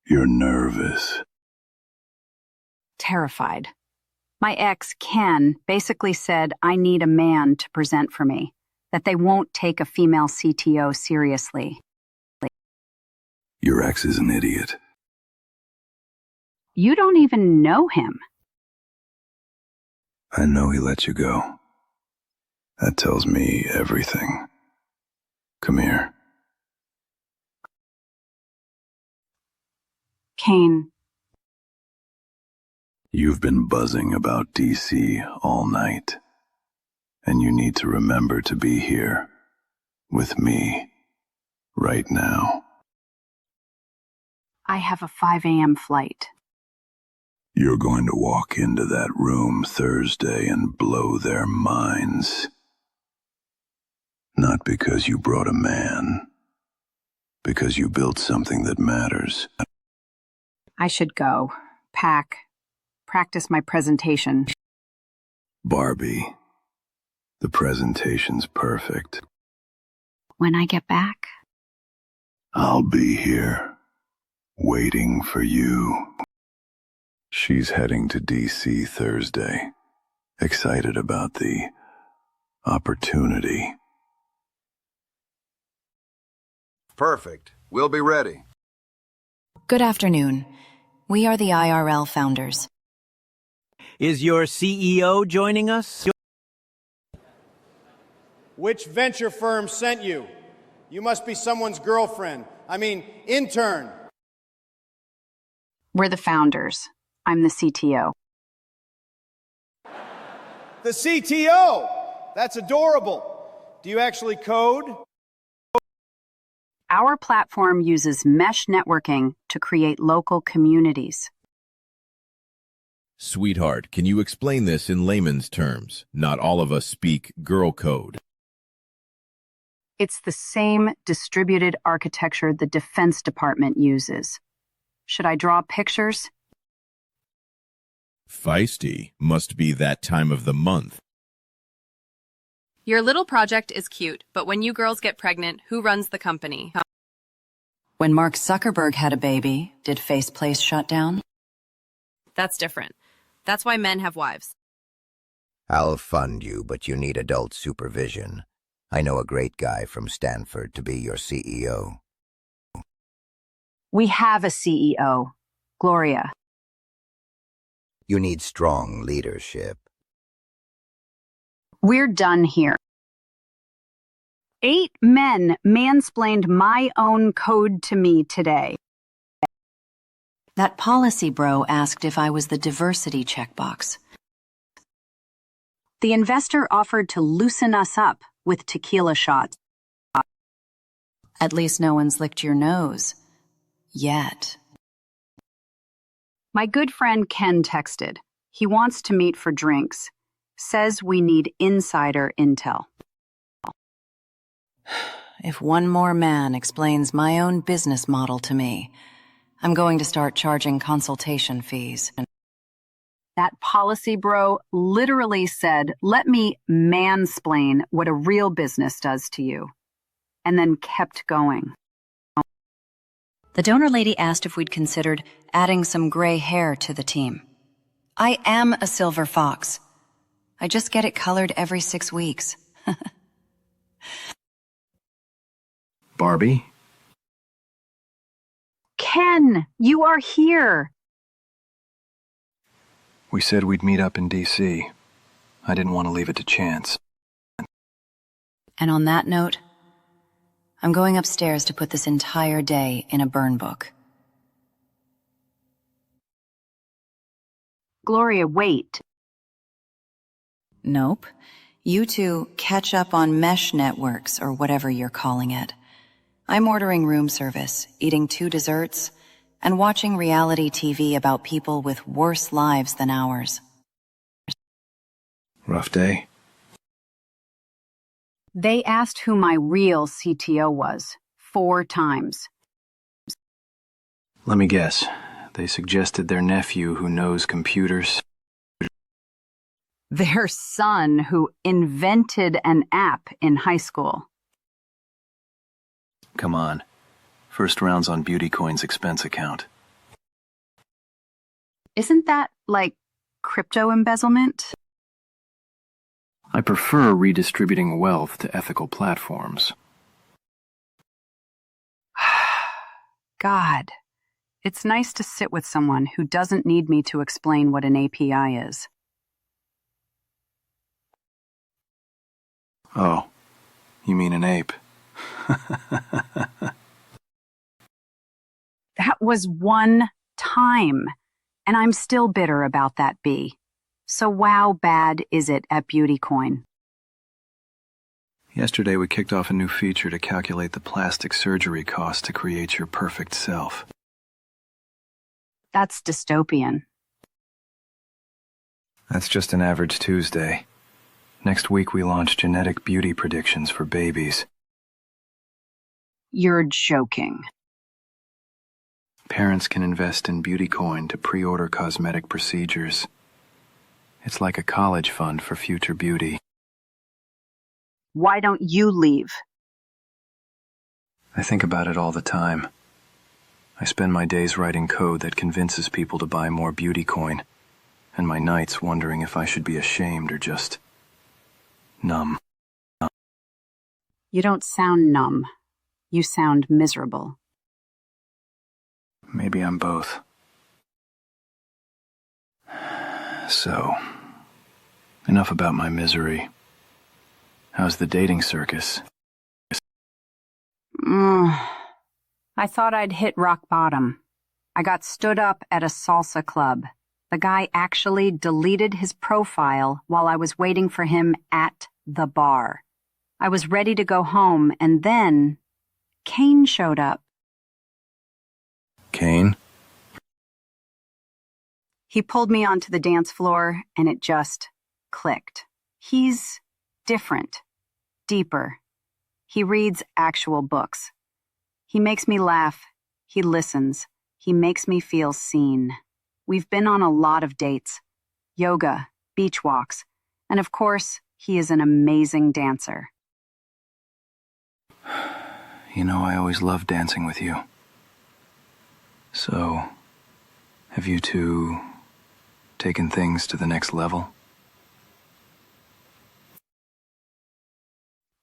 You're nervous. Terrified. My ex, Ken, basically said I need a man to present for me, that they won't take a female CTO seriously. Your ex is an idiot. You don't even know him. I know he let you go. That tells me everything. Come here. Kane. You've been buzzing about DC all night. And you need to remember to be here. With me. Right now. I have a 5 a.m. flight. You're going to walk into that room Thursday and blow their minds. Not because you brought a man. Because you built something that matters. I should go. Pack. Practice my presentation. Barbie, the presentation's perfect. When I get back? I'll be here, waiting for you. She's heading to DC Thursday. Excited about the opportunity. Perfect. We'll be ready. Good afternoon. We are the IRL founders. Is your CEO joining us? Which venture firm sent you? You must be someone's girlfriend. I mean, intern. We're the founders. I'm the CTO. The CTO! That's adorable. Do you actually code? Our platform uses mesh networking to create local communities. Sweetheart, can you explain this in layman's terms? Not all of us speak girl code. It's the same distributed architecture the Defense Department uses. Should I draw pictures? Feisty must be that time of the month. Your little project is cute, but when you girls get pregnant, who runs the company? When Mark Zuckerberg had a baby, did Faceplace shut down? That's different. That's why men have wives. I'll fund you, but you need adult supervision. I know a great guy from Stanford to be your CEO. We have a CEO, Gloria. You need strong leadership. We're done here. 8 men mansplained my own code to me today. That policy bro asked if I was the diversity checkbox. The investor offered to loosen us up with tequila shots. At least no one's licked your nose. Yet. My good friend Ken texted. He wants to meet for drinks. Says we need insider intel. If one more man explains my own business model to me, I'm going to start charging consultation fees. That policy bro literally said, let me mansplain what a real business does to you, and then kept going. The donor lady asked if we'd considered adding some gray hair to the team. I am a silver fox. I just get it colored every 6 weeks. Barbie? Ken, you are here. We said we'd meet up in D.C. I didn't want to leave it to chance. And on that note, I'm going upstairs to put this entire day in a burn book. Gloria, wait. Nope. You two catch up on mesh networks or whatever you're calling it. I'm ordering room service, eating 2 desserts, and watching reality TV about people with worse lives than ours. Rough day? They asked who my real CTO was 4 times. Let me guess. They suggested their nephew who knows computers. Their son who invented an app in high school. Come on. First round's on Beautycoin's expense account. Isn't that like crypto embezzlement? I prefer redistributing wealth to ethical platforms. God, it's nice to sit with someone who doesn't need me to explain what an API is. Oh, you mean an ape? That was 1 time, and I'm still bitter about that bee. So how bad is it at Beautycoin? Yesterday we kicked off a new feature to calculate the plastic surgery cost to create your perfect self. That's dystopian. That's just an average Tuesday. Next week we launch genetic beauty predictions for babies. You're joking. Parents can invest in Beautycoin to pre-order cosmetic procedures. It's like a college fund for future beauty. Why don't you leave? I think about it all the time. I spend my days writing code that convinces people to buy more Beautycoin, and my nights wondering if I should be ashamed or just numb. You don't sound numb. You sound miserable. Maybe I'm both. So, enough about my misery. How's the dating circus? I thought I'd hit rock bottom. I got stood up at a salsa club. The guy actually deleted his profile while I was waiting for him at the bar. I was ready to go home, and then Kane showed up. Kane? He pulled me onto the dance floor, and it just clicked. He's different, deeper. He reads actual books. He makes me laugh. He listens. He makes me feel seen. We've been on a lot of dates, yoga, beach walks, and of course, he is an amazing dancer. You know, I always loved dancing with you. So, have you two taken things to the next level?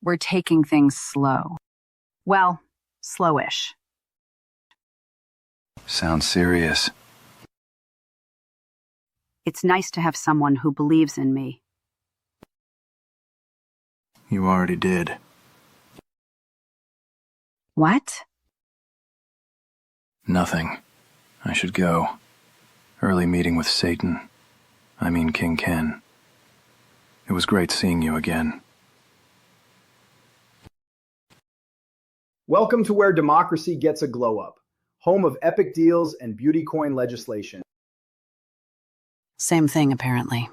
We're taking things slow. Well, slowish. Sounds serious. It's nice to have someone who believes in me. You already did. What? Nothing. I should go. Early meeting with Satan. I mean King Ken. It was great seeing you again. Welcome to where democracy gets a glow up, home of epic deals and beauty coin legislation. Same thing, apparently.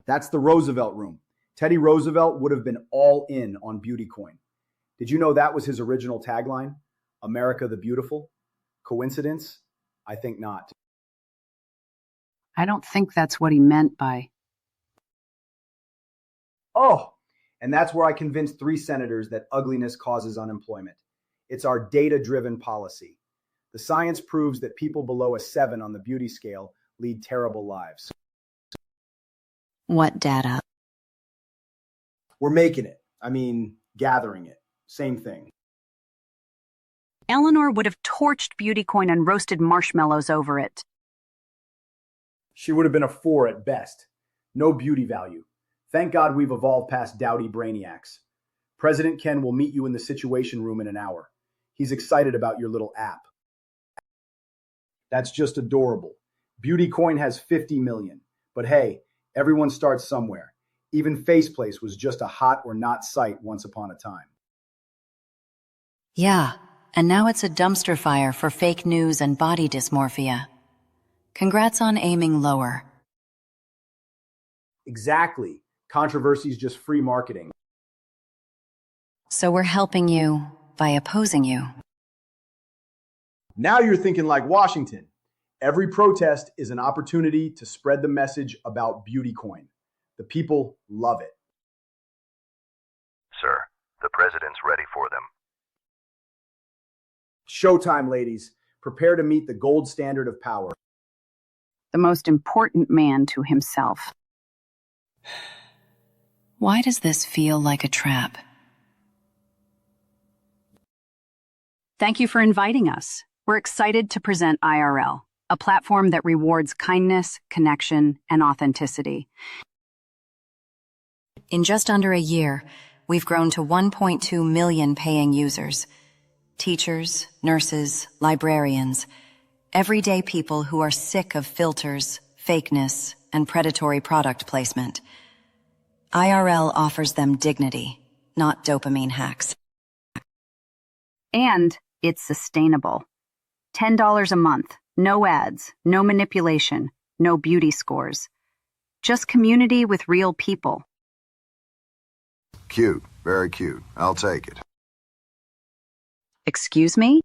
That's the Roosevelt room. Teddy Roosevelt would have been all in on beauty coin. Did you know that was his original tagline? America the Beautiful? Coincidence? I think not. I don't think that's what he meant by... Oh, and that's where I convinced 3 senators that ugliness causes unemployment. It's our data-driven policy. The science proves that people below a 7 on the beauty scale lead terrible lives. What data? We're making it. I mean, gathering it. Same thing. Eleanor would have torched beauty coin and roasted marshmallows over it. She would have been a 4 at best. No beauty value. Thank God we've evolved past dowdy brainiacs. President Ken will meet you in the Situation Room in an hour. He's excited about your little app. That's just adorable. Beauty coin has 50 million. But hey, everyone starts somewhere. Even Faceplace was just a hot or not site once upon a time. Yeah, and now it's a dumpster fire for fake news and body dysmorphia. Congrats on aiming lower. Exactly. Controversy is just free marketing. So we're helping you by opposing you. Now you're thinking like Washington. Every protest is an opportunity to spread the message about beauty coin. The people love it. Sir, the president's ready for them. Showtime, ladies. Prepare to meet the gold standard of power. The most important man to himself. Why does this feel like a trap? Thank you for inviting us. We're excited to present IRL, a platform that rewards kindness, connection, and authenticity. In just under a year, we've grown to 1.2 million paying users. Teachers, nurses, librarians, everyday people who are sick of filters, fakeness, and predatory product placement. IRL offers them dignity, not dopamine hacks. And it's sustainable. $10 a month, no ads, no manipulation, no beauty scores. Just community with real people. Cute, very cute. I'll take it. Excuse me?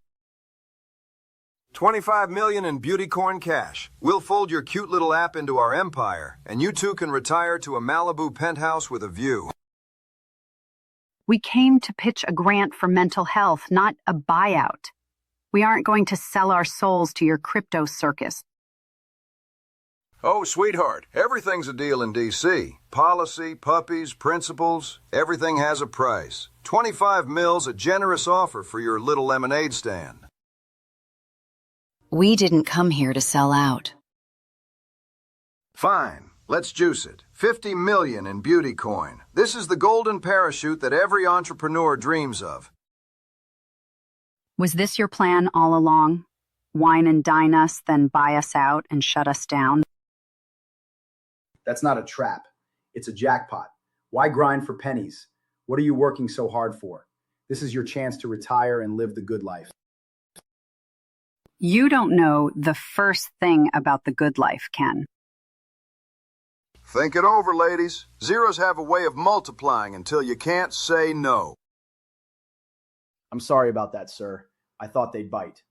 25 million in beauty coin cash. We'll fold your cute little app into our empire, and you two can retire to a Malibu penthouse with a view. We came to pitch a grant for mental health, not a buyout. We aren't going to sell our souls to your crypto circus. Oh, sweetheart, everything's a deal in D.C. Policy, puppies, principles, everything has a price. 25 mil's a generous offer for your little lemonade stand. We didn't come here to sell out. Fine, let's juice it. 50 million in beauty coin. This is the golden parachute that every entrepreneur dreams of. Was this your plan all along? Wine and dine us, then buy us out and shut us down? That's not a trap. It's a jackpot. Why grind for pennies? What are you working so hard for? This is your chance to retire and live the good life. You don't know the first thing about the good life, Ken. Think it over, ladies. Zeros have a way of multiplying until you can't say no. I'm sorry about that, sir. I thought they'd bite.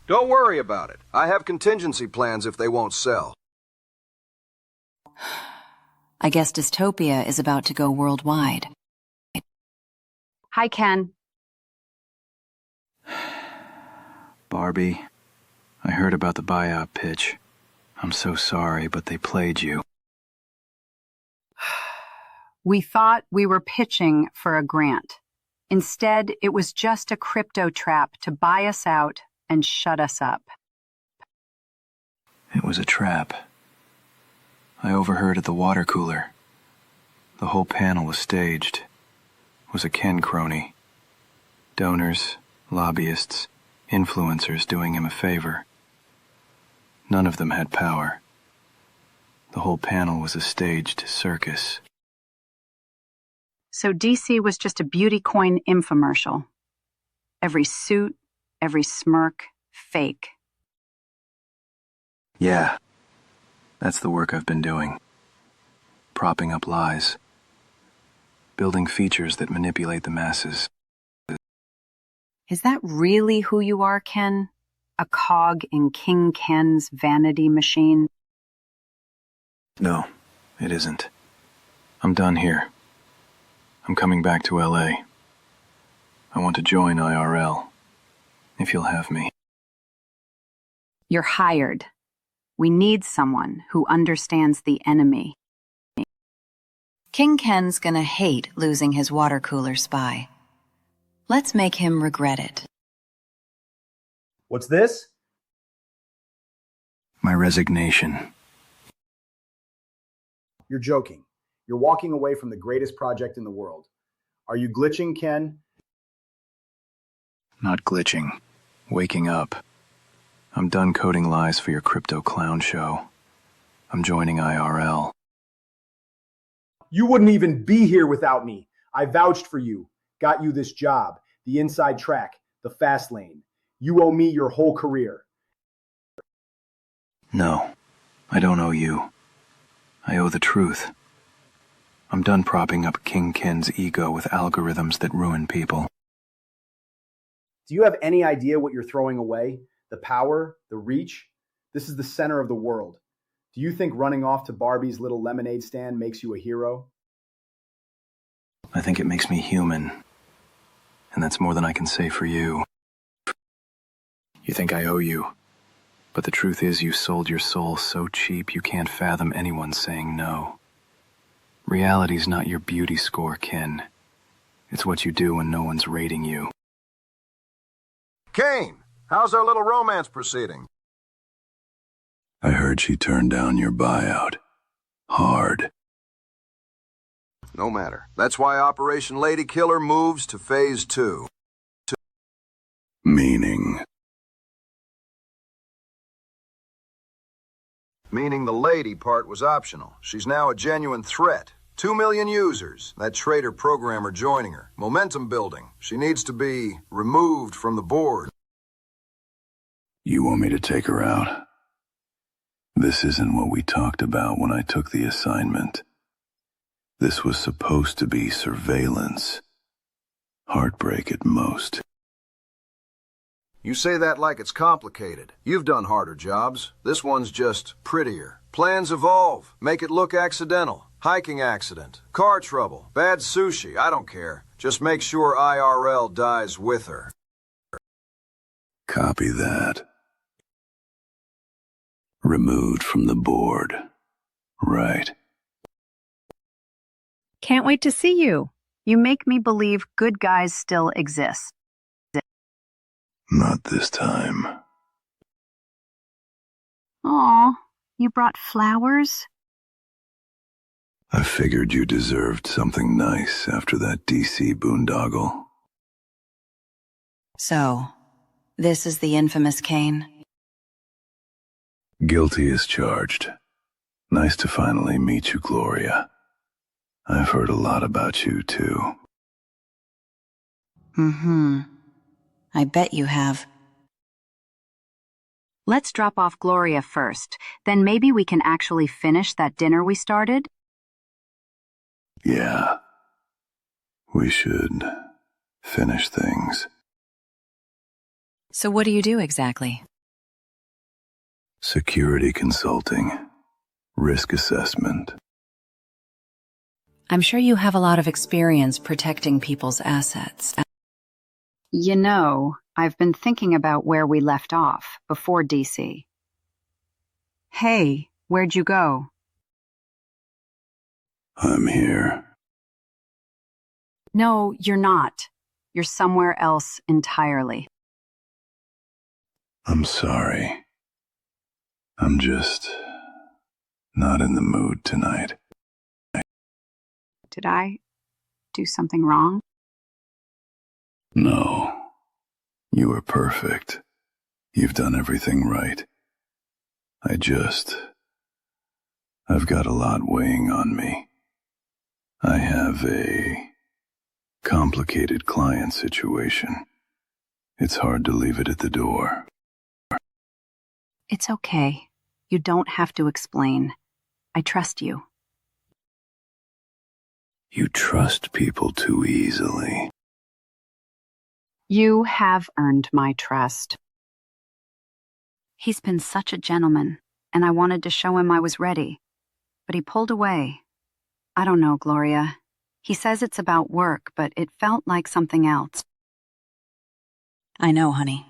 Don't worry about it. I have contingency plans if they won't sell. I guess dystopia is about to go worldwide. Hi, Ken. Barbie, I heard about the buyout pitch. I'm so sorry, but they played you. We thought we were pitching for a grant. Instead, it was just a crypto trap to buy us out and shut us up. It was a trap. I overheard at the water cooler. The whole panel was staged. It was a Ken crony. Donors, lobbyists, influencers doing him a favor. None of them had power. The whole panel was a staged circus. So DC was just a beauty coin infomercial. Every suit, every smirk, fake. Yeah, that's the work I've been doing. Propping up lies. Building features that manipulate the masses. Is that really who you are, Ken? A cog in King Ken's vanity machine? No, it isn't. I'm done here. I'm coming back to LA. I want to join IRL, if you'll have me. You're hired. We need someone who understands the enemy. King Ken's gonna hate losing his water cooler spy. Let's make him regret it. What's this? My resignation. You're joking. You're walking away from the greatest project in the world. Are you glitching, Ken? Not glitching. Waking up. I'm done coding lies for your crypto clown show. I'm joining IRL. You wouldn't even be here without me. I vouched for you. Got you this job. The inside track. The fast lane. You owe me your whole career. No, I don't owe you. I owe the truth. I'm done propping up King Ken's ego with algorithms that ruin people. Do you have any idea what you're throwing away? The power, the reach? This is the center of the world. Do you think running off to Barbie's little lemonade stand makes you a hero? I think it makes me human. And that's more than I can say for you. You think I owe you. But the truth is you sold your soul so cheap you can't fathom anyone saying no. Reality's not your beauty score, Ken. It's what you do when no one's rating you. Kane, how's our little romance proceeding? I heard she turned down your buyout. Hard. No matter. That's why Operation Lady Killer moves to Phase 2. Meaning? Meaning the lady part was optional. She's now a genuine threat. 2 million users. That traitor programmer joining her. Momentum building. She needs to be removed from the board. You want me to take her out? This isn't what we talked about when I took the assignment. This was supposed to be surveillance. Heartbreak at most. You say that like it's complicated. You've done harder jobs. This one's just prettier. Plans evolve. Make it look accidental. Hiking accident. Car trouble. Bad sushi. I don't care. Just make sure IRL dies with her. Copy that. Removed from the board. Right. Can't wait to see you. You make me believe good guys still exist. Not this time. Aw, you brought flowers? I figured you deserved something nice after that DC boondoggle. So, this is the infamous Kane? Guilty as charged. Nice to finally meet you, Gloria. I've heard a lot about you, too. I bet you have. Let's drop off Gloria first. Then maybe we can actually finish that dinner we started? Yeah. We should finish things. So what do you do exactly? Security consulting. Risk assessment. I'm sure you have a lot of experience protecting people's assets. You know, I've been thinking about where we left off before DC. Hey, where'd you go? I'm here. No, you're not. You're somewhere else entirely. I'm sorry. I'm just not in the mood tonight. Did I do something wrong? No. You are perfect. You've done everything right. I've got a lot weighing on me. I have a complicated client situation. It's hard to leave it at the door. It's okay. You don't have to explain. I trust you. You trust people too easily. You have earned my trust. He's been such a gentleman, and I wanted to show him I was ready. But he pulled away. I don't know, Gloria. He says it's about work, but it felt like something else. I know, honey.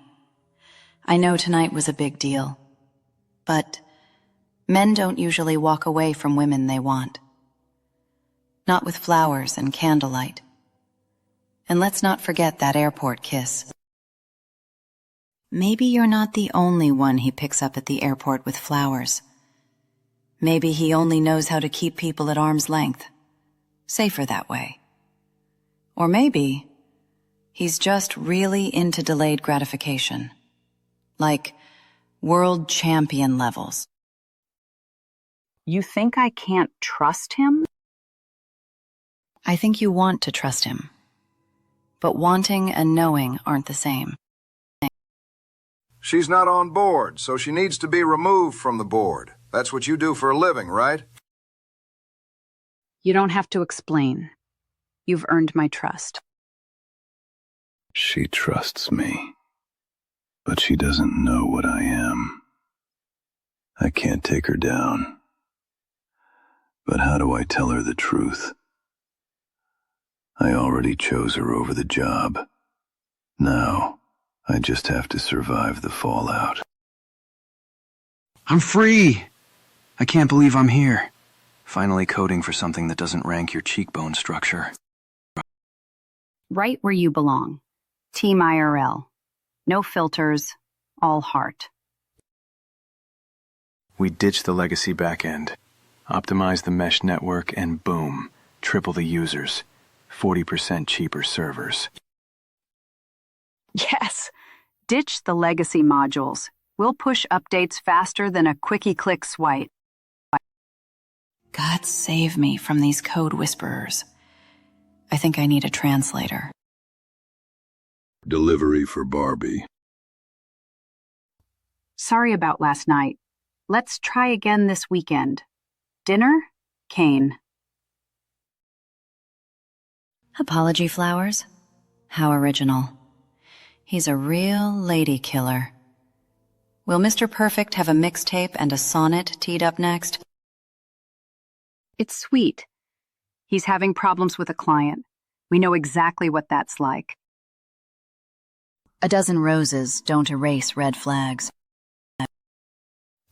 I know tonight was a big deal. But men don't usually walk away from women they want. Not with flowers and candlelight. And let's not forget that airport kiss. Maybe you're not the only one he picks up at the airport with flowers. Maybe he only knows how to keep people at arm's length. Safer that way. Or maybe he's just really into delayed gratification. Like world champion levels. You think I can't trust him? I think you want to trust him. But wanting and knowing aren't the same. She's not on board, so she needs to be removed from the board. That's what you do for a living, right? You don't have to explain. You've earned my trust. She trusts me, but she doesn't know what I am. I can't take her down. But how do I tell her the truth? I already chose her over the job. Now, I just have to survive the fallout. I'm free! I can't believe I'm here. Finally coding for something that doesn't rank your cheekbone structure. Right where you belong. Team IRL. No filters, all heart. We ditch the legacy backend, optimize the mesh network, and boom, triple the users. 40% cheaper servers. Yes. Ditch the legacy modules. We'll push updates faster than a quickie-click swipe. God save me from these code whisperers. I think I need a translator. Delivery for Barbie. Sorry about last night. Let's try again this weekend. Dinner? Kane. Apology flowers? How original. He's a real lady killer. Will Mr. Perfect have a mixtape and a sonnet teed up next? It's sweet. He's having problems with a client. We know exactly what that's like. A dozen roses don't erase red flags.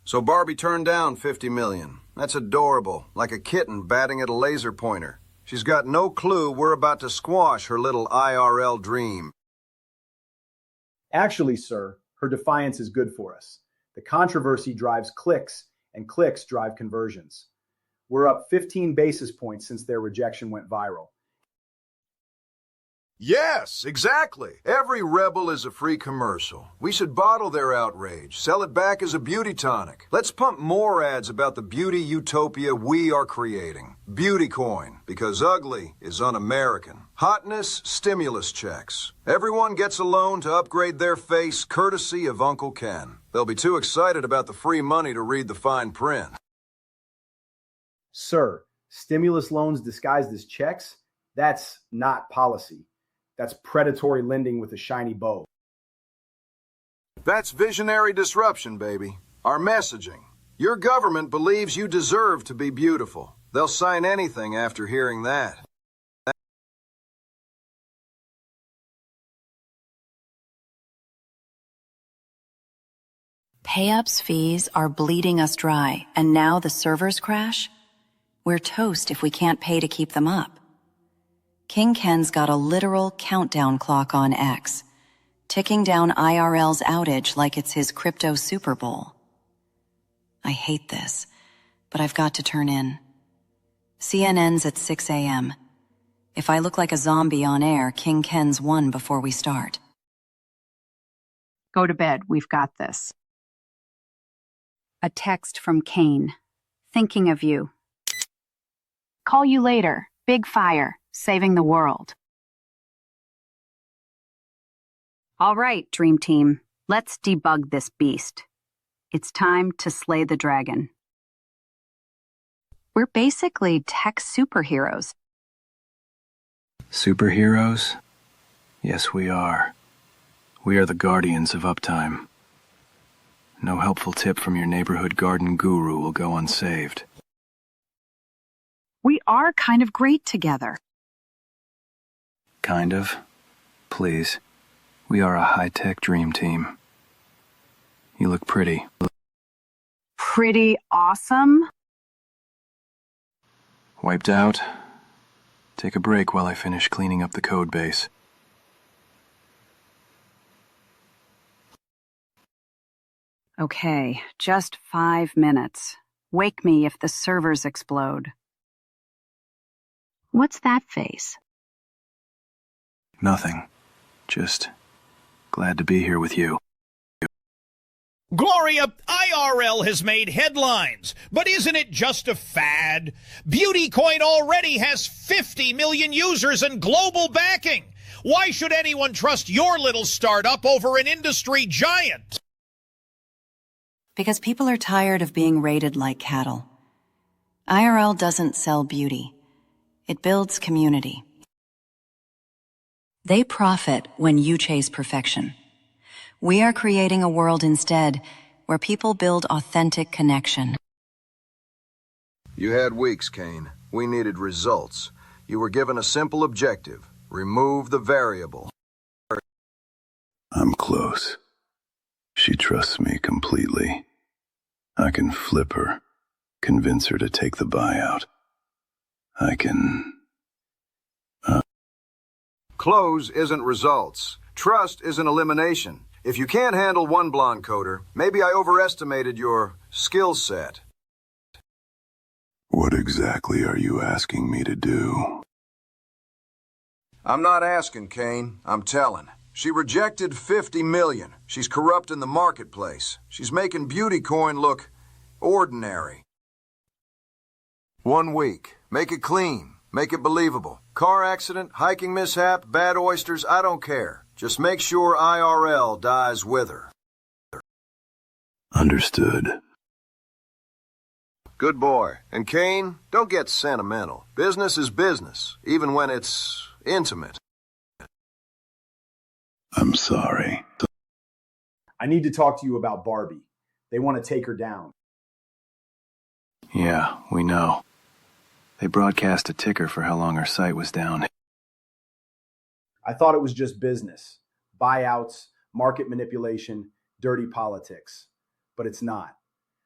So Barbie turned down $50 million. That's adorable, like a kitten batting at a laser pointer. She's got no clue we're about to squash her little IRL dream. Actually, sir, her defiance is good for us. The controversy drives clicks, and clicks drive conversions. We're up 15 basis points since their rejection went viral. Yes, exactly. Every rebel is a free commercial. We should bottle their outrage, sell it back as a beauty tonic. Let's pump more ads about the beauty utopia we are creating. Beauty coin, because ugly is un-American. Hotness, stimulus checks. Everyone gets a loan to upgrade their face, courtesy of Uncle Ken. They'll be too excited about the free money to read the fine print. Sir, stimulus loans disguised as checks? That's not policy. That's predatory lending with a shiny bow. That's visionary disruption, baby. Our messaging. Your government believes you deserve to be beautiful. They'll sign anything after hearing that. Pay-ups fees are bleeding us dry, and now the servers crash? We're toast if we can't pay to keep them up. King Ken's got a literal countdown clock on X, ticking down IRL's outage like it's his crypto Super Bowl. I hate this, but I've got to turn in. CNN's at 6 a.m. If I look like a zombie on air, King Ken's won before we start. Go to bed. We've got this. A text from Kane. Thinking of you. Call you later. Big fire. Saving the world. All right, Dream Team. Let's debug this beast. It's time to slay the dragon. We're basically tech superheroes. Superheroes? Yes, we are. We are the guardians of uptime. No helpful tip from your neighborhood garden guru will go unsaved. We are kind of great together. Kind of. Please. We are a high-tech dream team. You look pretty. Pretty awesome. Wiped out? Take a break while I finish cleaning up the code base. Okay, just 5 minutes. Wake me if the servers explode. What's that face? Nothing. Just glad to be here with you. Gloria, IRL has made headlines, but isn't it just a fad? BeautyCoin already has 50 million users and global backing. Why should anyone trust your little startup over an industry giant? Because people are tired of being rated like cattle. IRL doesn't sell beauty. It builds community. They profit when you chase perfection. We are creating a world instead where people build authentic connection. You had weeks, Kane. We needed results. You were given a simple objective. Remove the variable. I'm close. She trusts me completely. I can flip her, convince her to take the buyout. I can... Close isn't results. Trust isn't elimination. If you can't handle one blonde coder, maybe I overestimated your skill set. What exactly are you asking me to do? I'm not asking, Kane. I'm telling. She rejected 50 million. She's corrupting the marketplace. She's making BeautyCoin look ordinary. 1 week. Make it clean. Make it believable. Car accident, hiking mishap, bad oysters, I don't care. Just make sure IRL dies with her. Understood. Good boy. And Kane, don't get sentimental. Business is business, even when it's intimate. I'm sorry. I need to talk to you about Barbie. They want to take her down. Yeah, we know. They broadcast a ticker for how long her site was down. I thought it was just business. Buyouts, market manipulation, dirty politics. But it's not.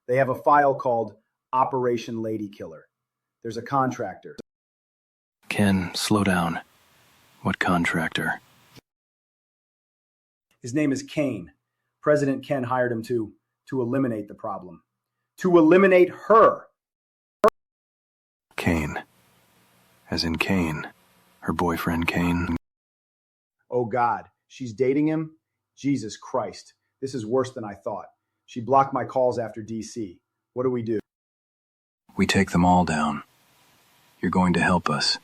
They have a file called Operation Lady Killer. There's a contractor. Ken, slow down. What contractor? His name is Kane. President Ken hired him to eliminate the problem. To eliminate her. Kane. As in Kane. Her boyfriend Kane. Oh God, she's dating him? Jesus Christ. This is worse than I thought. She blocked my calls after DC. What do we do? We take them all down. You're going to help us.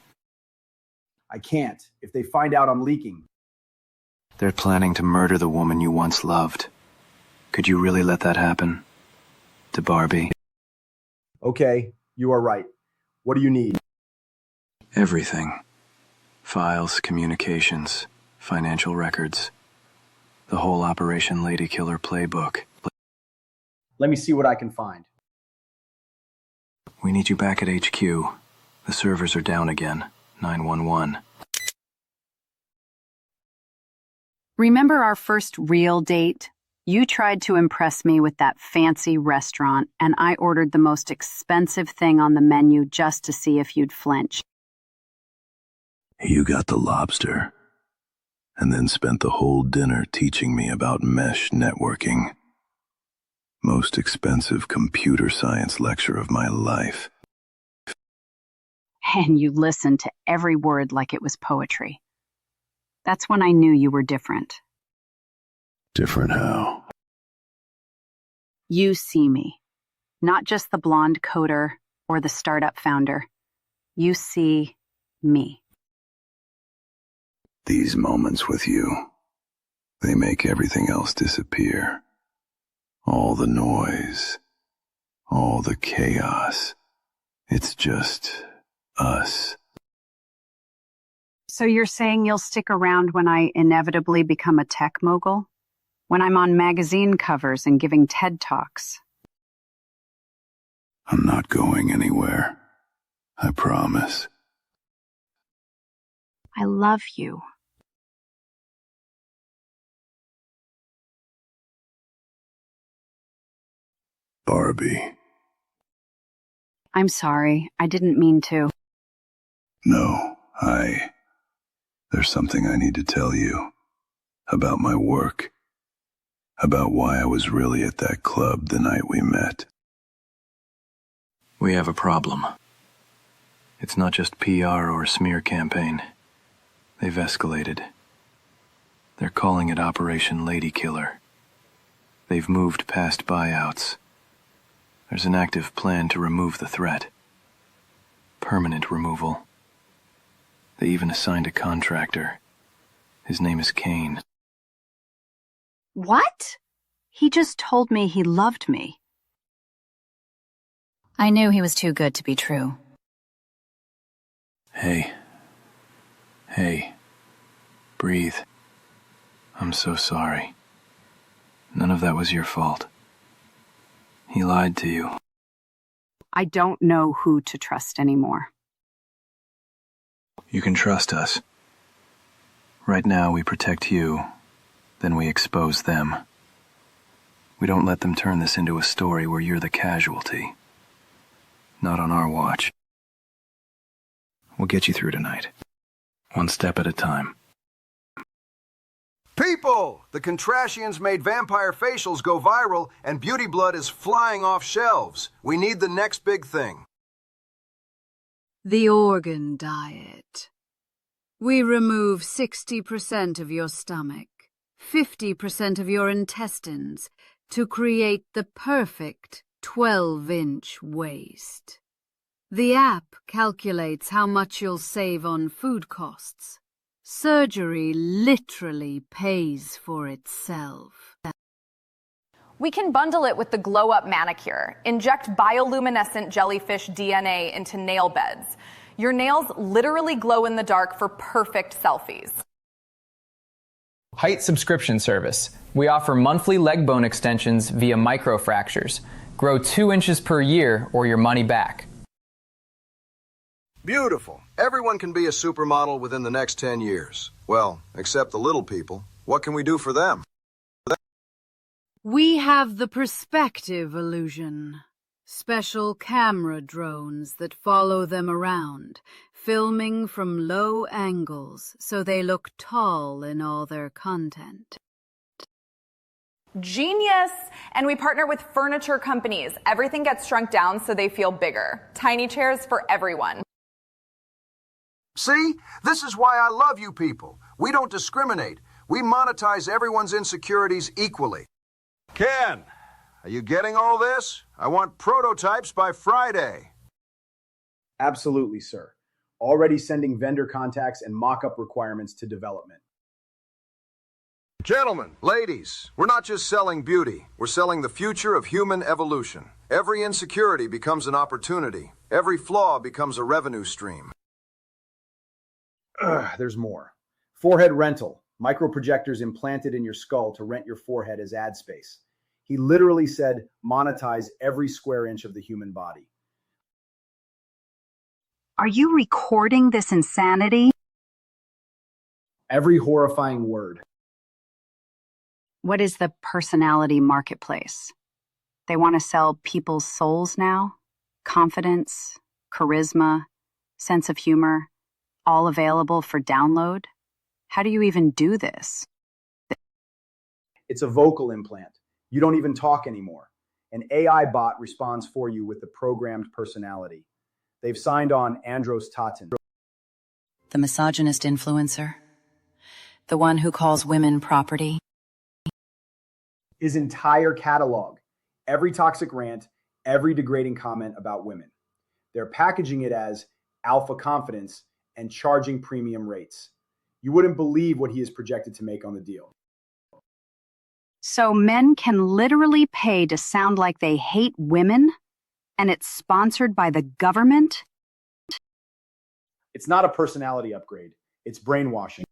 I can't. If they find out I'm leaking. They're planning to murder the woman you once loved. Could you really let that happen? To Barbie? Okay, you are right. What do you need? Everything. Files, communications, financial records. The whole Operation Lady Killer playbook. Let me see what I can find. We need you back at HQ. The servers are down again. 911. Remember our first real date? You tried to impress me with that fancy restaurant, and I ordered the most expensive thing on the menu just to see if you'd flinch. You got the lobster, and then spent the whole dinner teaching me about mesh networking. most expensive computer science lecture of my life. And you listened to every word like it was poetry. That's when I knew you were different. Different how? You see me, not just the blonde coder or the startup founder. You see me. These moments with you, they make everything else disappear. All the noise, all the chaos. It's just us. So you're saying you'll stick around when I inevitably become a tech mogul? When I'm on magazine covers and giving TED Talks? I'm not going anywhere. I promise. I love you. Barbie. I'm sorry. I didn't mean to. No, there's something I need to tell you. About my work. About why I was really at that club the night we met. We have a problem. It's not just PR or smear campaign. They've escalated. They're calling it Operation Lady Killer. They've moved past buyouts. There's an active plan to remove the threat. Permanent removal. They even assigned a contractor. His name is Kane. What? He just told me he loved me. I knew he was too good to be true. Hey. Breathe. I'm so sorry. None of that was your fault. He lied to you. I don't know who to trust anymore. You can trust us. Right now we protect you, then we expose them. We don't let them turn this into a story where you're the casualty. Not on our watch. We'll get you through tonight. One step at a time. People! The Contrashians made vampire facials go viral, and beauty blood is flying off shelves. We need the next big thing. The organ diet. We remove 60% of your stomach, 50% of your intestines, to create the perfect 12-inch waist. The app calculates how much you'll save on food costs. Surgery literally pays for itself. We can bundle it with the Glow Up Manicure. Inject bioluminescent jellyfish DNA into nail beds. Your nails literally glow in the dark for perfect selfies. Height subscription service. We offer monthly leg bone extensions via microfractures. Grow 2 inches per year or your money back. Beautiful. Everyone can be a supermodel within the next 10 years. Well, except the little people. What can we do for them? We have the perspective illusion. Special camera drones that follow them around, filming from low angles so they look tall in all their content. Genius! And we partner with furniture companies. Everything gets shrunk down so they feel bigger. Tiny chairs for everyone. See? This is why I love you people. We don't discriminate. We monetize everyone's insecurities equally. Ken, are you getting all this? I want prototypes by Friday. Absolutely, sir. Already sending vendor contacts and mock-up requirements to development. Gentlemen, ladies, we're not just selling beauty. We're selling the future of human evolution. Every insecurity becomes an opportunity. Every flaw becomes a revenue stream. There's more. Forehead rental. Microprojectors implanted in your skull to rent your forehead as ad space. He literally said, monetize every square inch of the human body. Are you recording this insanity? Every horrifying word. What is the personality marketplace? They want to sell people's souls now? Confidence, charisma, sense of humor, all available for download? How do you even do this? It's a vocal implant. You don't even talk anymore. An AI bot responds for you with the programmed personality. They've signed on Andros Totten. The misogynist influencer? The one who calls women property? His entire catalog, every toxic rant, every degrading comment about women. They're packaging it as alpha confidence and charging premium rates. You wouldn't believe what he is projected to make on the deal. So men can literally pay to sound like they hate women, and it's sponsored by the government? It's not a personality upgrade. It's brainwashing.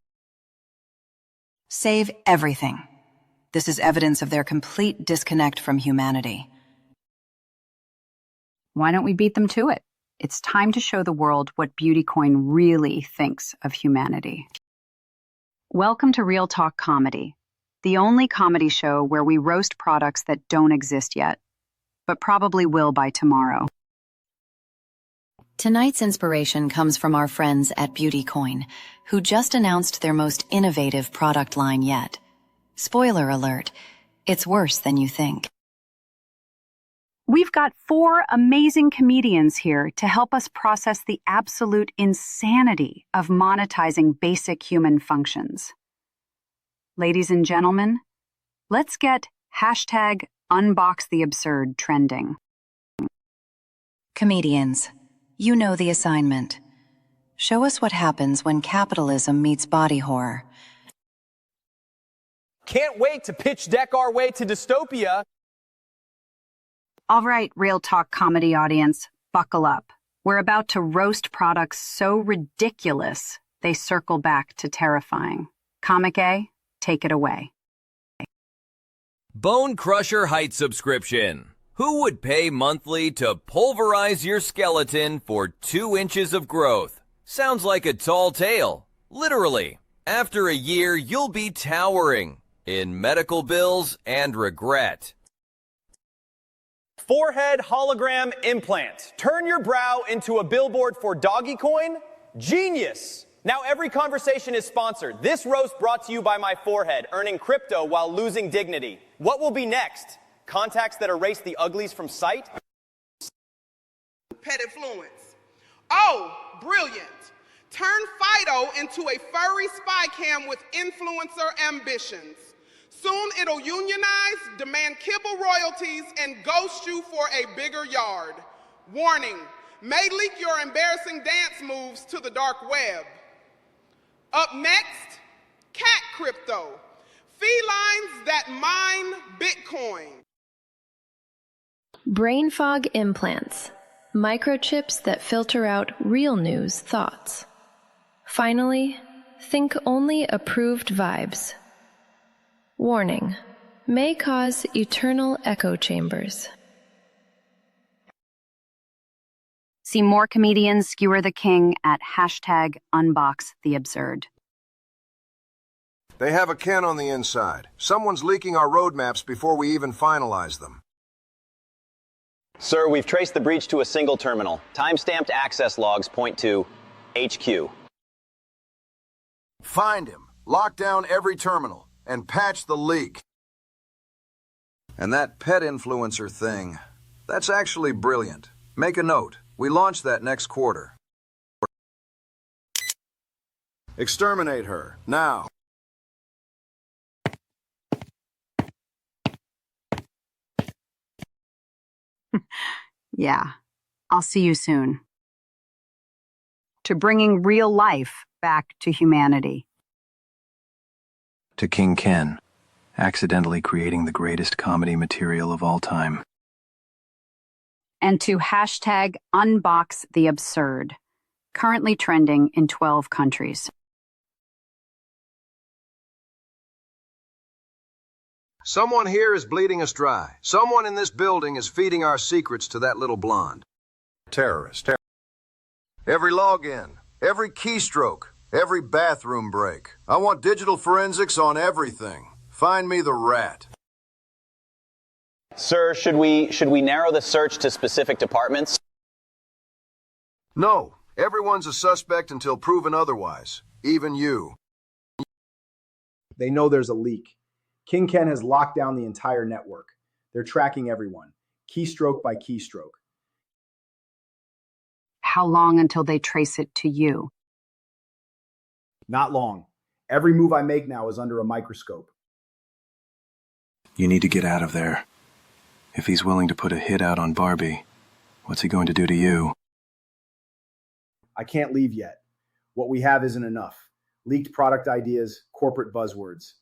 Save everything. This is evidence of their complete disconnect from humanity. Why don't we beat them to it? It's time to show the world what Beautycoin really thinks of humanity. Welcome to Real Talk Comedy, the only comedy show where we roast products that don't exist yet, but probably will by tomorrow. Tonight's inspiration comes from our friends at Beautycoin, who just announced their most innovative product line yet. Spoiler alert, it's worse than you think. We've got 4 amazing comedians here to help us process the absolute insanity of monetizing basic human functions. Ladies and gentlemen, let's get #UnboxTheAbsurd trending. Comedians, you know the assignment. Show us what happens when capitalism meets body horror. Can't wait to pitch deck our way to dystopia. All right, Real Talk Comedy audience, buckle up. We're about to roast products so ridiculous, they circle back to terrifying. Comic A, take it away. Bone Crusher Height subscription. Who would pay monthly to pulverize your skeleton for 2 inches of growth? Sounds like a tall tale. Literally. After a year, you'll be towering in medical bills and regret. Forehead hologram implant. Turn your brow into a billboard for Doggycoin? Genius! Now every conversation is sponsored. This roast brought to you by my forehead, earning crypto while losing dignity. What will be next? Contacts that erase the uglies from sight? Pet influence. Oh, brilliant. Turn Fido into a furry spy cam with influencer ambitions. Soon it'll unionize, demand kibble royalties, and ghost you for a bigger yard. Warning, may leak your embarrassing dance moves to the dark web. Up next, cat crypto. Felines that mine Bitcoin. Brain fog implants. Microchips that filter out real news thoughts. Finally, think only approved vibes. Warning, may cause eternal echo chambers. See more comedians skewer the king at #UnboxTheAbsurd. They have a Ken on the inside. Someone's leaking our roadmaps before we even finalize them. Sir, we've traced the breach to a single terminal. Timestamped access logs point to HQ. Find him, lock down every terminal, and patch the leak. And that pet influencer thing, that's actually brilliant. Make a note. We launch that next quarter. Exterminate her, now. Yeah, I'll see you soon. To bringing real life back to humanity. To King Ken, accidentally creating the greatest comedy material of all time. And to #UnboxTheAbsurd, currently trending in 12 countries. Someone here is bleeding us dry. Someone in this building is feeding our secrets to that little blonde. Terrorist. Every login, every keystroke, every bathroom break. I want digital forensics on everything. Find me the rat. Sir, should we narrow the search to specific departments? No, everyone's a suspect until proven otherwise. Even you. They know there's a leak. King Ken has locked down the entire network. They're tracking everyone. keystroke by keystroke. How long until they trace it to you? Not long. Every move I make now is under a microscope. You need to get out of there. If he's willing to put a hit out on Barbie, what's he going to do to you? I can't leave yet. What we have isn't enough. Leaked product ideas, corporate buzzwords.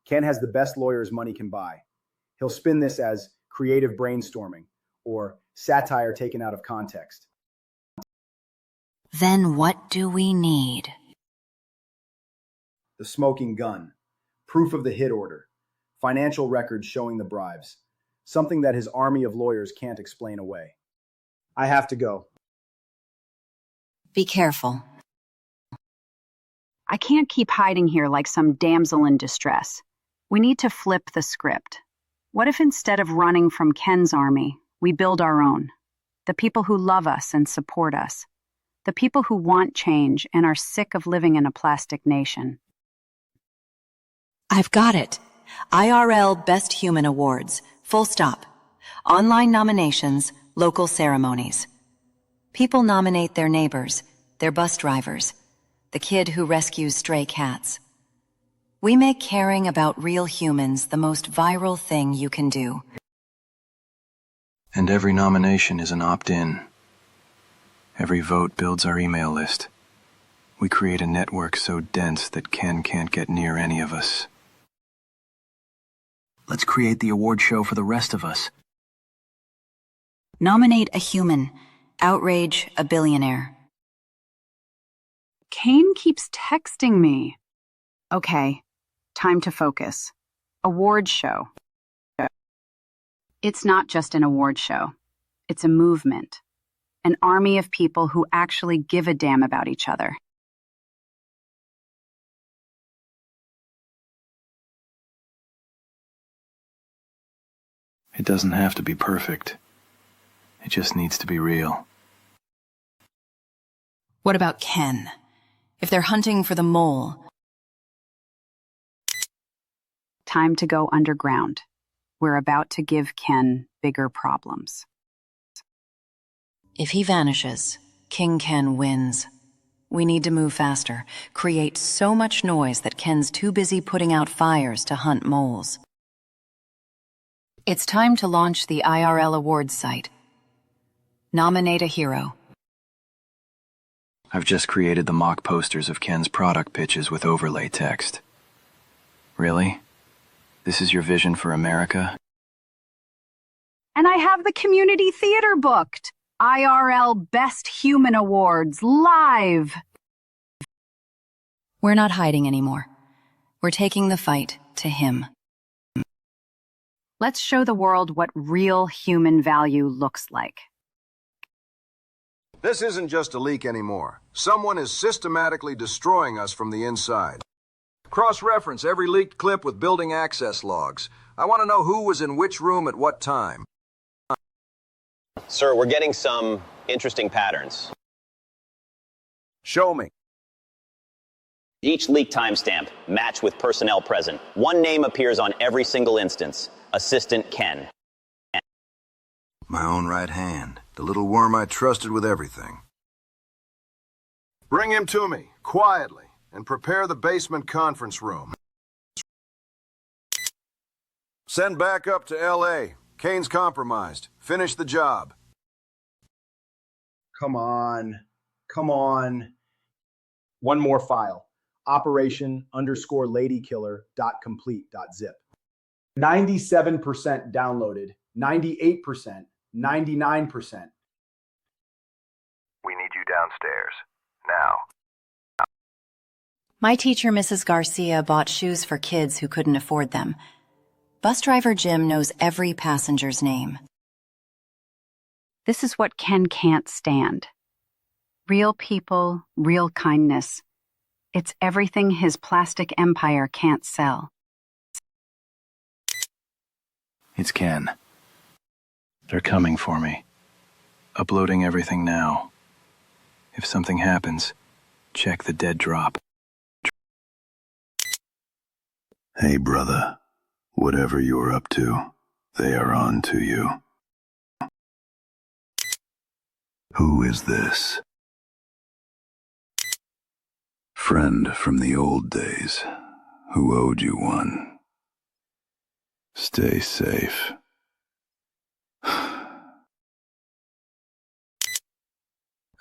Ken has the best lawyers money can buy. He'll spin this as creative brainstorming or satire taken out of context. Then what do we need? The smoking gun, proof of the hit order, financial records showing the bribes, something that his army of lawyers can't explain away. I have to go. Be careful. I can't keep hiding here like some damsel in distress. We need to flip the script. What if instead of running from Ken's army, we build our own? The people who love us and support us. The people who want change and are sick of living in a plastic nation. I've got it. IRL Best Human Awards. Full stop. Online nominations, local ceremonies. People nominate their neighbors, their bus drivers, the kid who rescues stray cats. We make caring about real humans the most viral thing you can do. And every nomination is an opt-in. Every vote builds our email list. We create a network so dense that Ken can't get near any of us. Let's create the award show for the rest of us. Nominate a human. Outrage a billionaire. Kane keeps texting me. Okay, time to focus. Award show. It's not just an award show. It's a movement. An army of people who actually give a damn about each other. It doesn't have to be perfect. It just needs to be real. What about Ken? If they're hunting for the mole. Time to go underground. We're about to give Ken bigger problems. If he vanishes, King Ken wins. We need to move faster, create so much noise that Ken's too busy putting out fires to hunt moles. It's time to launch the IRL Awards site. Nominate a hero. I've just created the mock posters of Ken's product pitches with overlay text. Really? This is your vision for America? And I have the community theater booked. IRL Best Human Awards live. We're not hiding anymore. We're taking the fight to him. Let's show the world what real human value looks like. This isn't just a leak anymore. Someone is systematically destroying us from the inside. Cross-reference every leaked clip with building access logs. I want to know who was in which room at what time. Sir, we're getting some interesting patterns. Show me. Each leak timestamp matched with personnel present. One name appears on every single instance. Assistant Ken. My own right hand. The little worm I trusted with everything. Bring him to me, quietly, and prepare the basement conference room. Send back up to L.A. Kane's compromised. Finish the job. Come on. Come on. One more file. Operation_ladykiller.complete.zip. 97% downloaded. 98%. 99%. We need you downstairs. Now. My teacher, Mrs. Garcia, bought shoes for kids who couldn't afford them. Bus driver Jim knows every passenger's name. This is what Ken can't stand. Real people, real kindness. It's everything his plastic empire can't sell. It's Ken. They're coming for me. Uploading everything now. If something happens, check the dead drop. Hey, brother. Whatever you're up to, they are on to you. Who is this? Friend from the old days, who owed you one. Stay safe.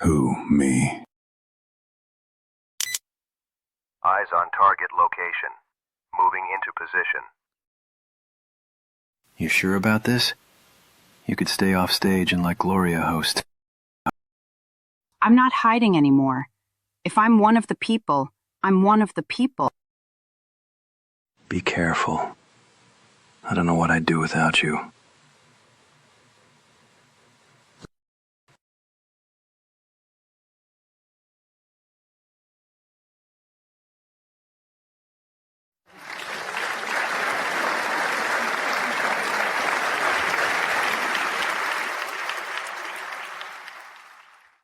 Who, me? Eyes on target location. Moving into position. You sure about this? You could stay off stage and let Gloria host. I'm not hiding anymore. If I'm one of the people, I'm one of the people. Be careful. I don't know what I'd do without you.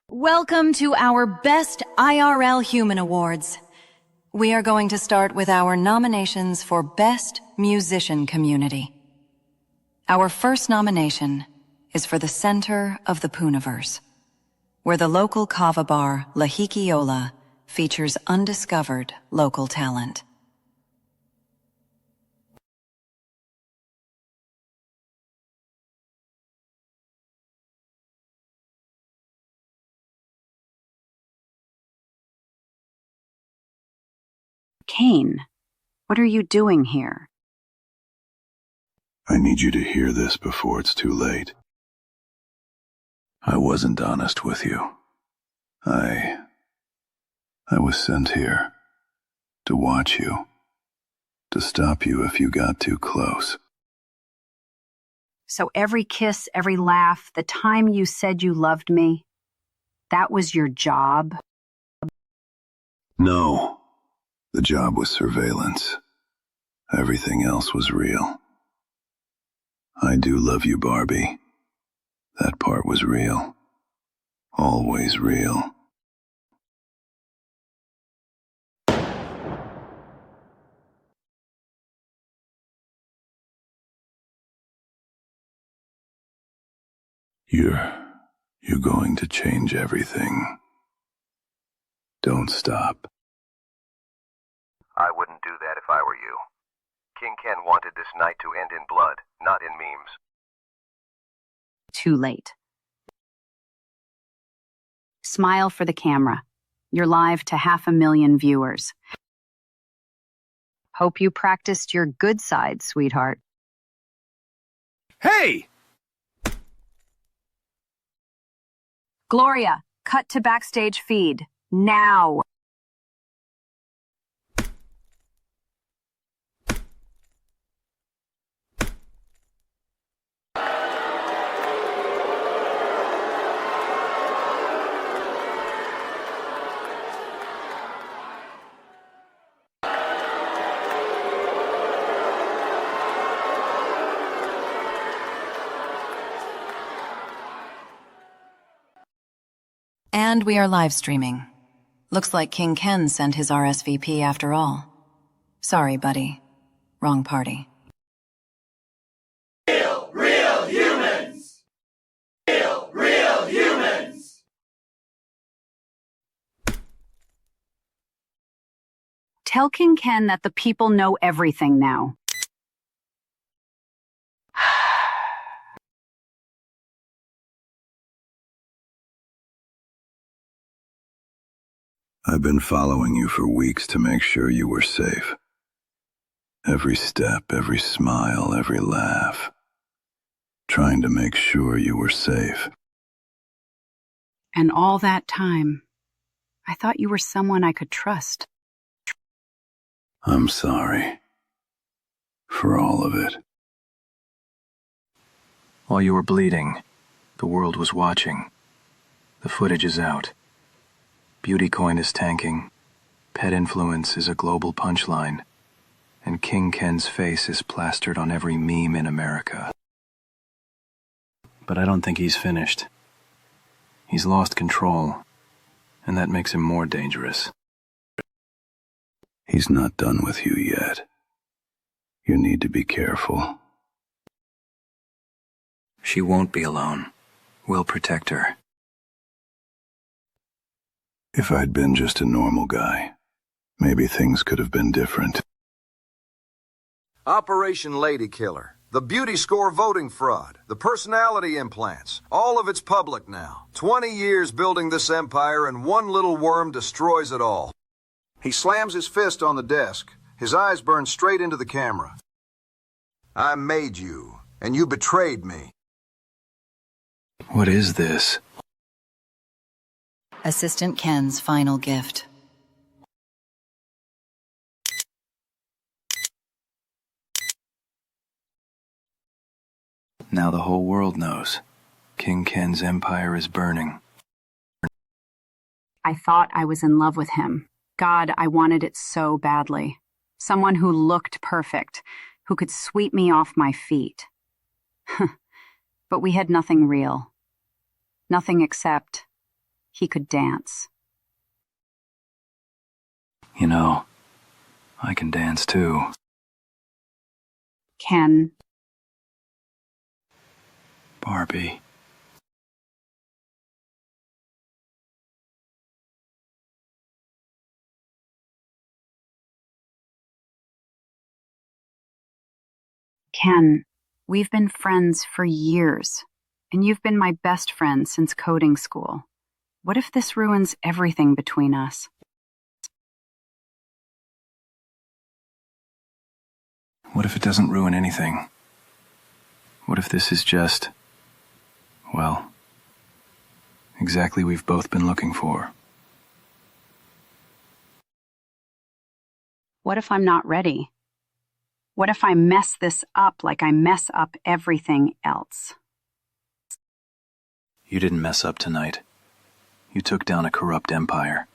Welcome to our Best IRL Human Awards. We are going to start with our nominations for Best Musician Community. Our first nomination is for the center of the Pooniverse, where the local kava bar La Hikiola features undiscovered local talent. Kane, what are you doing here? I need you to hear this before it's too late. I wasn't honest with you. I was sent here to watch you, to stop you if you got too close. So every kiss, every laugh, the time you said you loved me, that was your job? No. The job was surveillance. Everything else was real. I do love you, Barbie. That part was real. Always real. You're going to change everything. Don't stop. I wouldn't do that if I were you. King Ken wanted this night to end in blood, not in memes. Too late. Smile for the camera. You're live to 500,000 viewers. Hope you practiced your good side, sweetheart. Hey! Gloria, cut to backstage feed. Now! And we are live streaming. Looks like King Ken sent his RSVP after all. Sorry, buddy. Wrong party. Real humans! Real humans! Tell King Ken that the people know everything now. I've been following you for weeks to make sure you were safe. Every step, every smile, every laugh. Trying to make sure you were safe. And all that time, I thought you were someone I could trust. I'm sorry. For all of it. While you were bleeding, the world was watching. The footage is out. Beauty coin is tanking. Pet influence is a global punchline. And King Ken's face is plastered on every meme in America. But I don't think he's finished. He's lost control, and that makes him more dangerous. He's not done with you yet. You need to be careful. She won't be alone. We'll protect her. If I'd been just a normal guy, maybe things could have been different. Operation Lady Killer, the beauty score voting fraud, the personality implants, all of it's public now. 20 years building this empire and one little worm destroys it all. He slams his fist on the desk. His eyes burn straight into the camera. I made you, and you betrayed me. What is this? Assistant Ken's final gift. Now the whole world knows. King Ken's empire is burning. I thought I was in love with him. God, I wanted it so badly. Someone who looked perfect, who could sweep me off my feet. But we had nothing real. Nothing except he could dance. You know, I can dance too. Ken. Barbie. Ken, we've been friends for years, and you've been my best friend since coding school. What if this ruins everything between us? What if it doesn't ruin anything? What if this is just, well, exactly we've both been looking for? What if I'm not ready? What if I mess this up like I mess up everything else? You didn't mess up tonight. You took down a corrupt empire.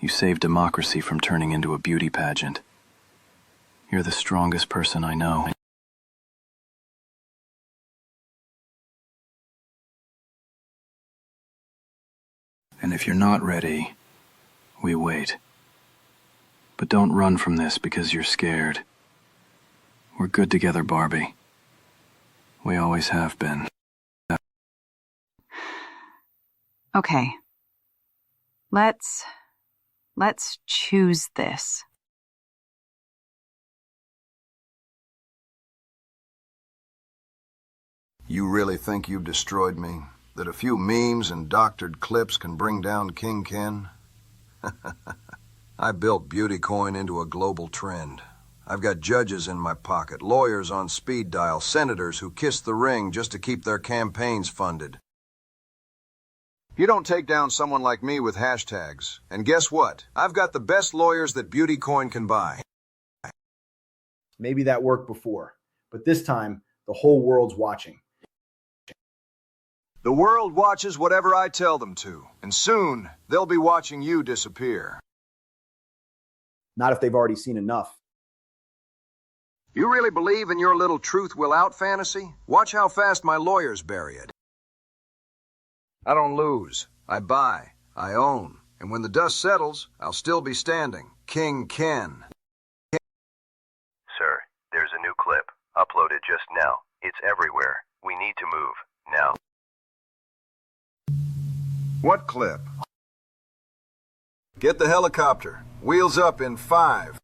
You saved democracy from turning into a beauty pageant. You're the strongest person I know. And if you're not ready, we wait. But don't run from this because you're scared. We're good together, Barbie. We always have been. Okay. Let's choose this. You really think you've destroyed me? That a few memes and doctored clips can bring down King Ken? I built Beautycoin into a global trend. I've got judges in my pocket, lawyers on speed dial, senators who kiss the ring just to keep their campaigns funded. You don't take down someone like me with hashtags. And guess what? I've got the best lawyers that Beautycoin can buy. Maybe that worked before, but this time, the whole world's watching. The world watches whatever I tell them to, and soon they'll be watching you disappear. Not if they've already seen enough. You really believe in your little truth will out fantasy? Watch how fast my lawyers bury it. I don't lose. I buy. I own. And when the dust settles, I'll still be standing. King Ken. Sir, there's a new clip, uploaded just now. It's everywhere. We need to move, now. What clip? Get the helicopter. Wheels up in 5.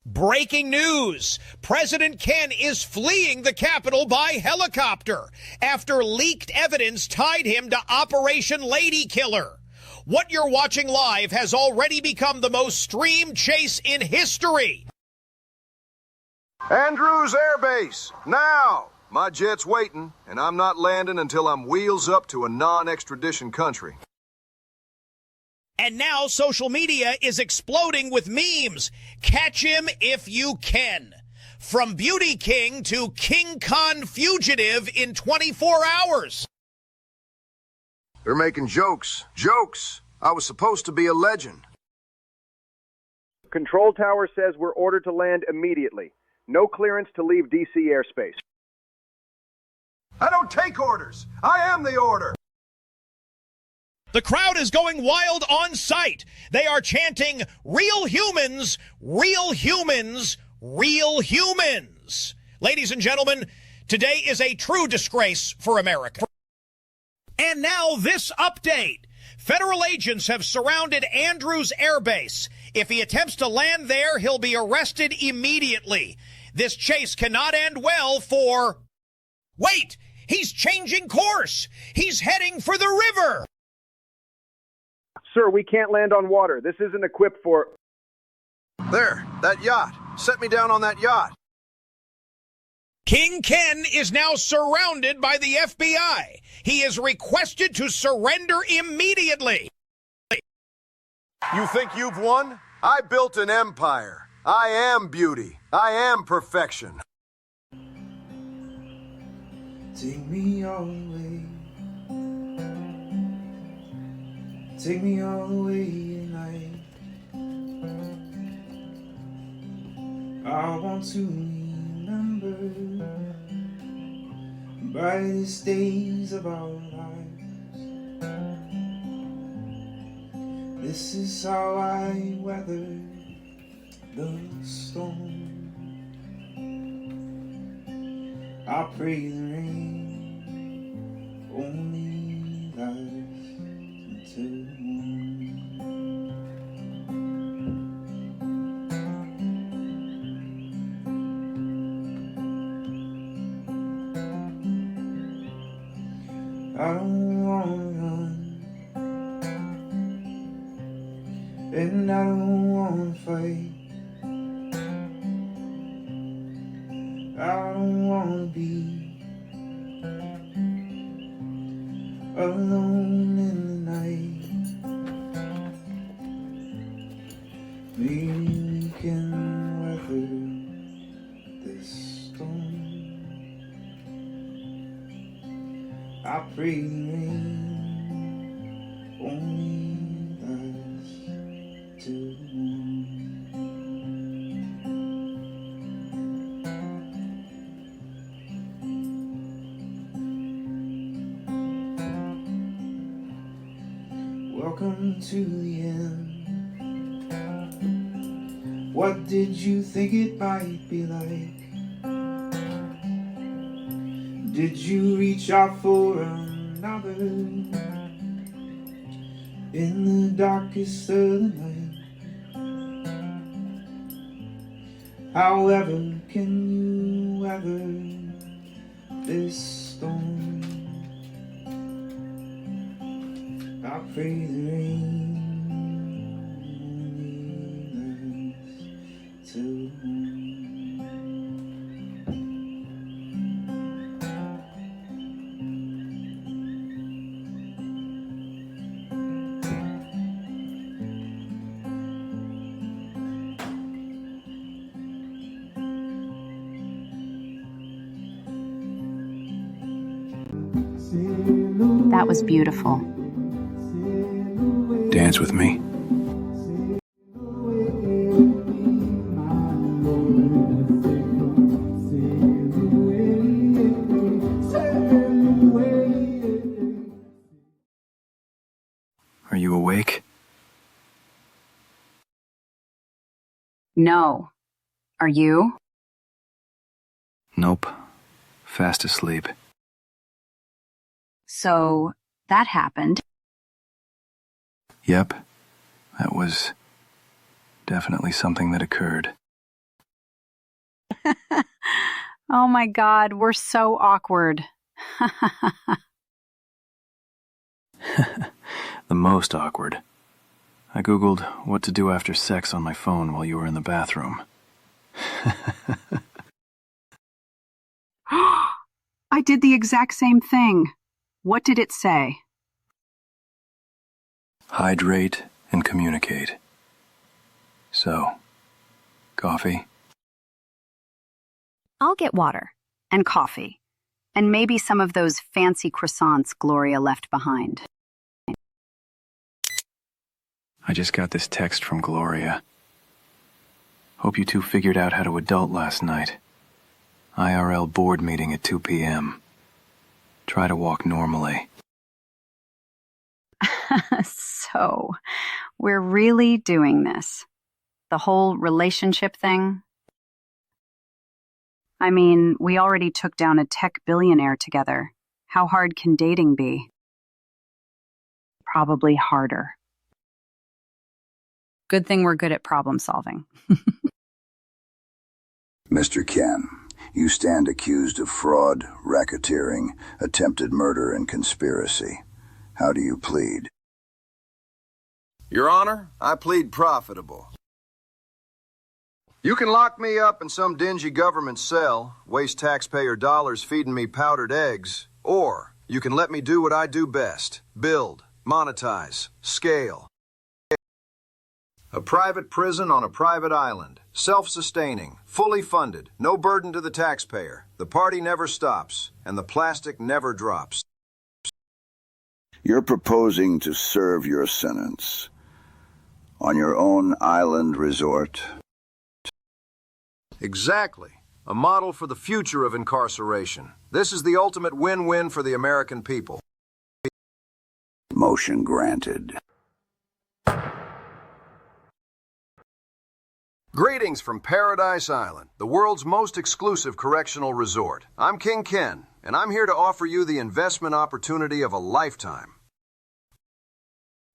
Breaking news! President Ken is fleeing the Capitol by helicopter after leaked evidence tied him to Operation Lady Killer. What you're watching live has already become the most streamed chase in history. Andrews Air Base, now! My jet's waiting, and I'm not landing until I'm wheels up to a non-extradition country. And now social media is exploding with memes. Catch him if you can. From Beauty King to King Khan fugitive in 24 hours. They're making jokes. Jokes! I was supposed to be a legend. Control tower says we're ordered to land immediately. No clearance to leave DC airspace. I don't take orders. I am the order. The crowd is going wild on site. They are chanting, "Real humans, real humans, real humans." Ladies and gentlemen, today is a true disgrace for America. And now this update. Federal agents have surrounded Andrews Air Base. If he attempts to land there, he'll be arrested immediately. This chase cannot end well for... Wait! He's changing course! He's heading for the river! Sir, we can't land on water. This isn't equipped for... There, that yacht. Set me down on that yacht. King Ken is now surrounded by the FBI. He is requested to surrender immediately. You think you've won? I built an empire. I am beauty. I am perfection. Take me all the way. Take me all the way tonight. I want to remember the brightest days of our lives. This is how I weather the storm. I pray the rain only lasts until I don't wanna run, and I don't wanna fight. I don't wanna be alone in the night. Maybe we can weather this storm. I pray the rain only lasts till welcome to the end. What did you think it might be like? Did you reach out for another in the darkest of the night? However, can you weather this storm? I pray the rain only lasts till That was beautiful. Dance with me. Are you awake? No. Are you? Nope. Fast asleep. So, that happened. Yep. That was definitely something that occurred. Oh my God, we're so awkward. The most awkward. I Googled what to do after sex on my phone while you were in the bathroom. I did the exact same thing. What did it say? Hydrate and communicate. So, coffee? I'll get water. And coffee. And maybe some of those fancy croissants Gloria left behind. I just got this text from Gloria. Hope you two figured out how to adult last night. IRL board meeting at 2 p.m. Try to walk normally. So, we're really doing this. The whole relationship thing. I mean, we already took down a tech billionaire together. How hard can dating be? probably harder. Good thing we're good at problem solving. Mr. Ken, you stand accused of fraud, racketeering, attempted murder, and conspiracy. How do you plead? Your Honor, I plead profitable. You can lock me up in some dingy government cell, waste taxpayer dollars feeding me powdered eggs, or you can let me do what I do best: build, monetize, scale. A private prison on a private island, self-sustaining, fully funded, no burden to the taxpayer. The party never stops, and the plastic never drops. You're proposing to serve your sentence on your own island resort. Exactly. A model for the future of incarceration. This is the ultimate win-win for the American people. Motion granted. Greetings from Paradise Island, the world's most exclusive correctional resort. I'm King Ken, and I'm here to offer you the investment opportunity of a lifetime.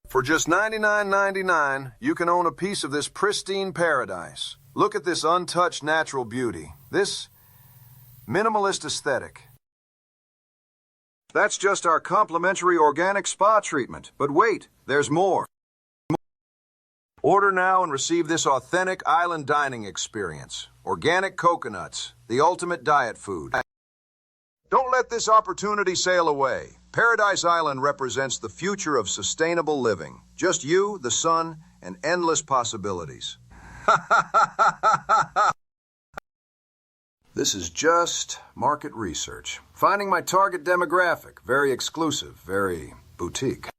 For just $99.99, you can own a piece of this pristine paradise. Look at this untouched natural beauty, this minimalist aesthetic. That's just our complimentary organic spa treatment. But wait, there's more. Order now and receive this authentic island dining experience. Organic coconuts, the ultimate diet food. Don't let this opportunity sail away. Paradise Island represents the future of sustainable living. Just you, the sun, and endless possibilities. This is just market research. Finding my target demographic. Very exclusive, very boutique.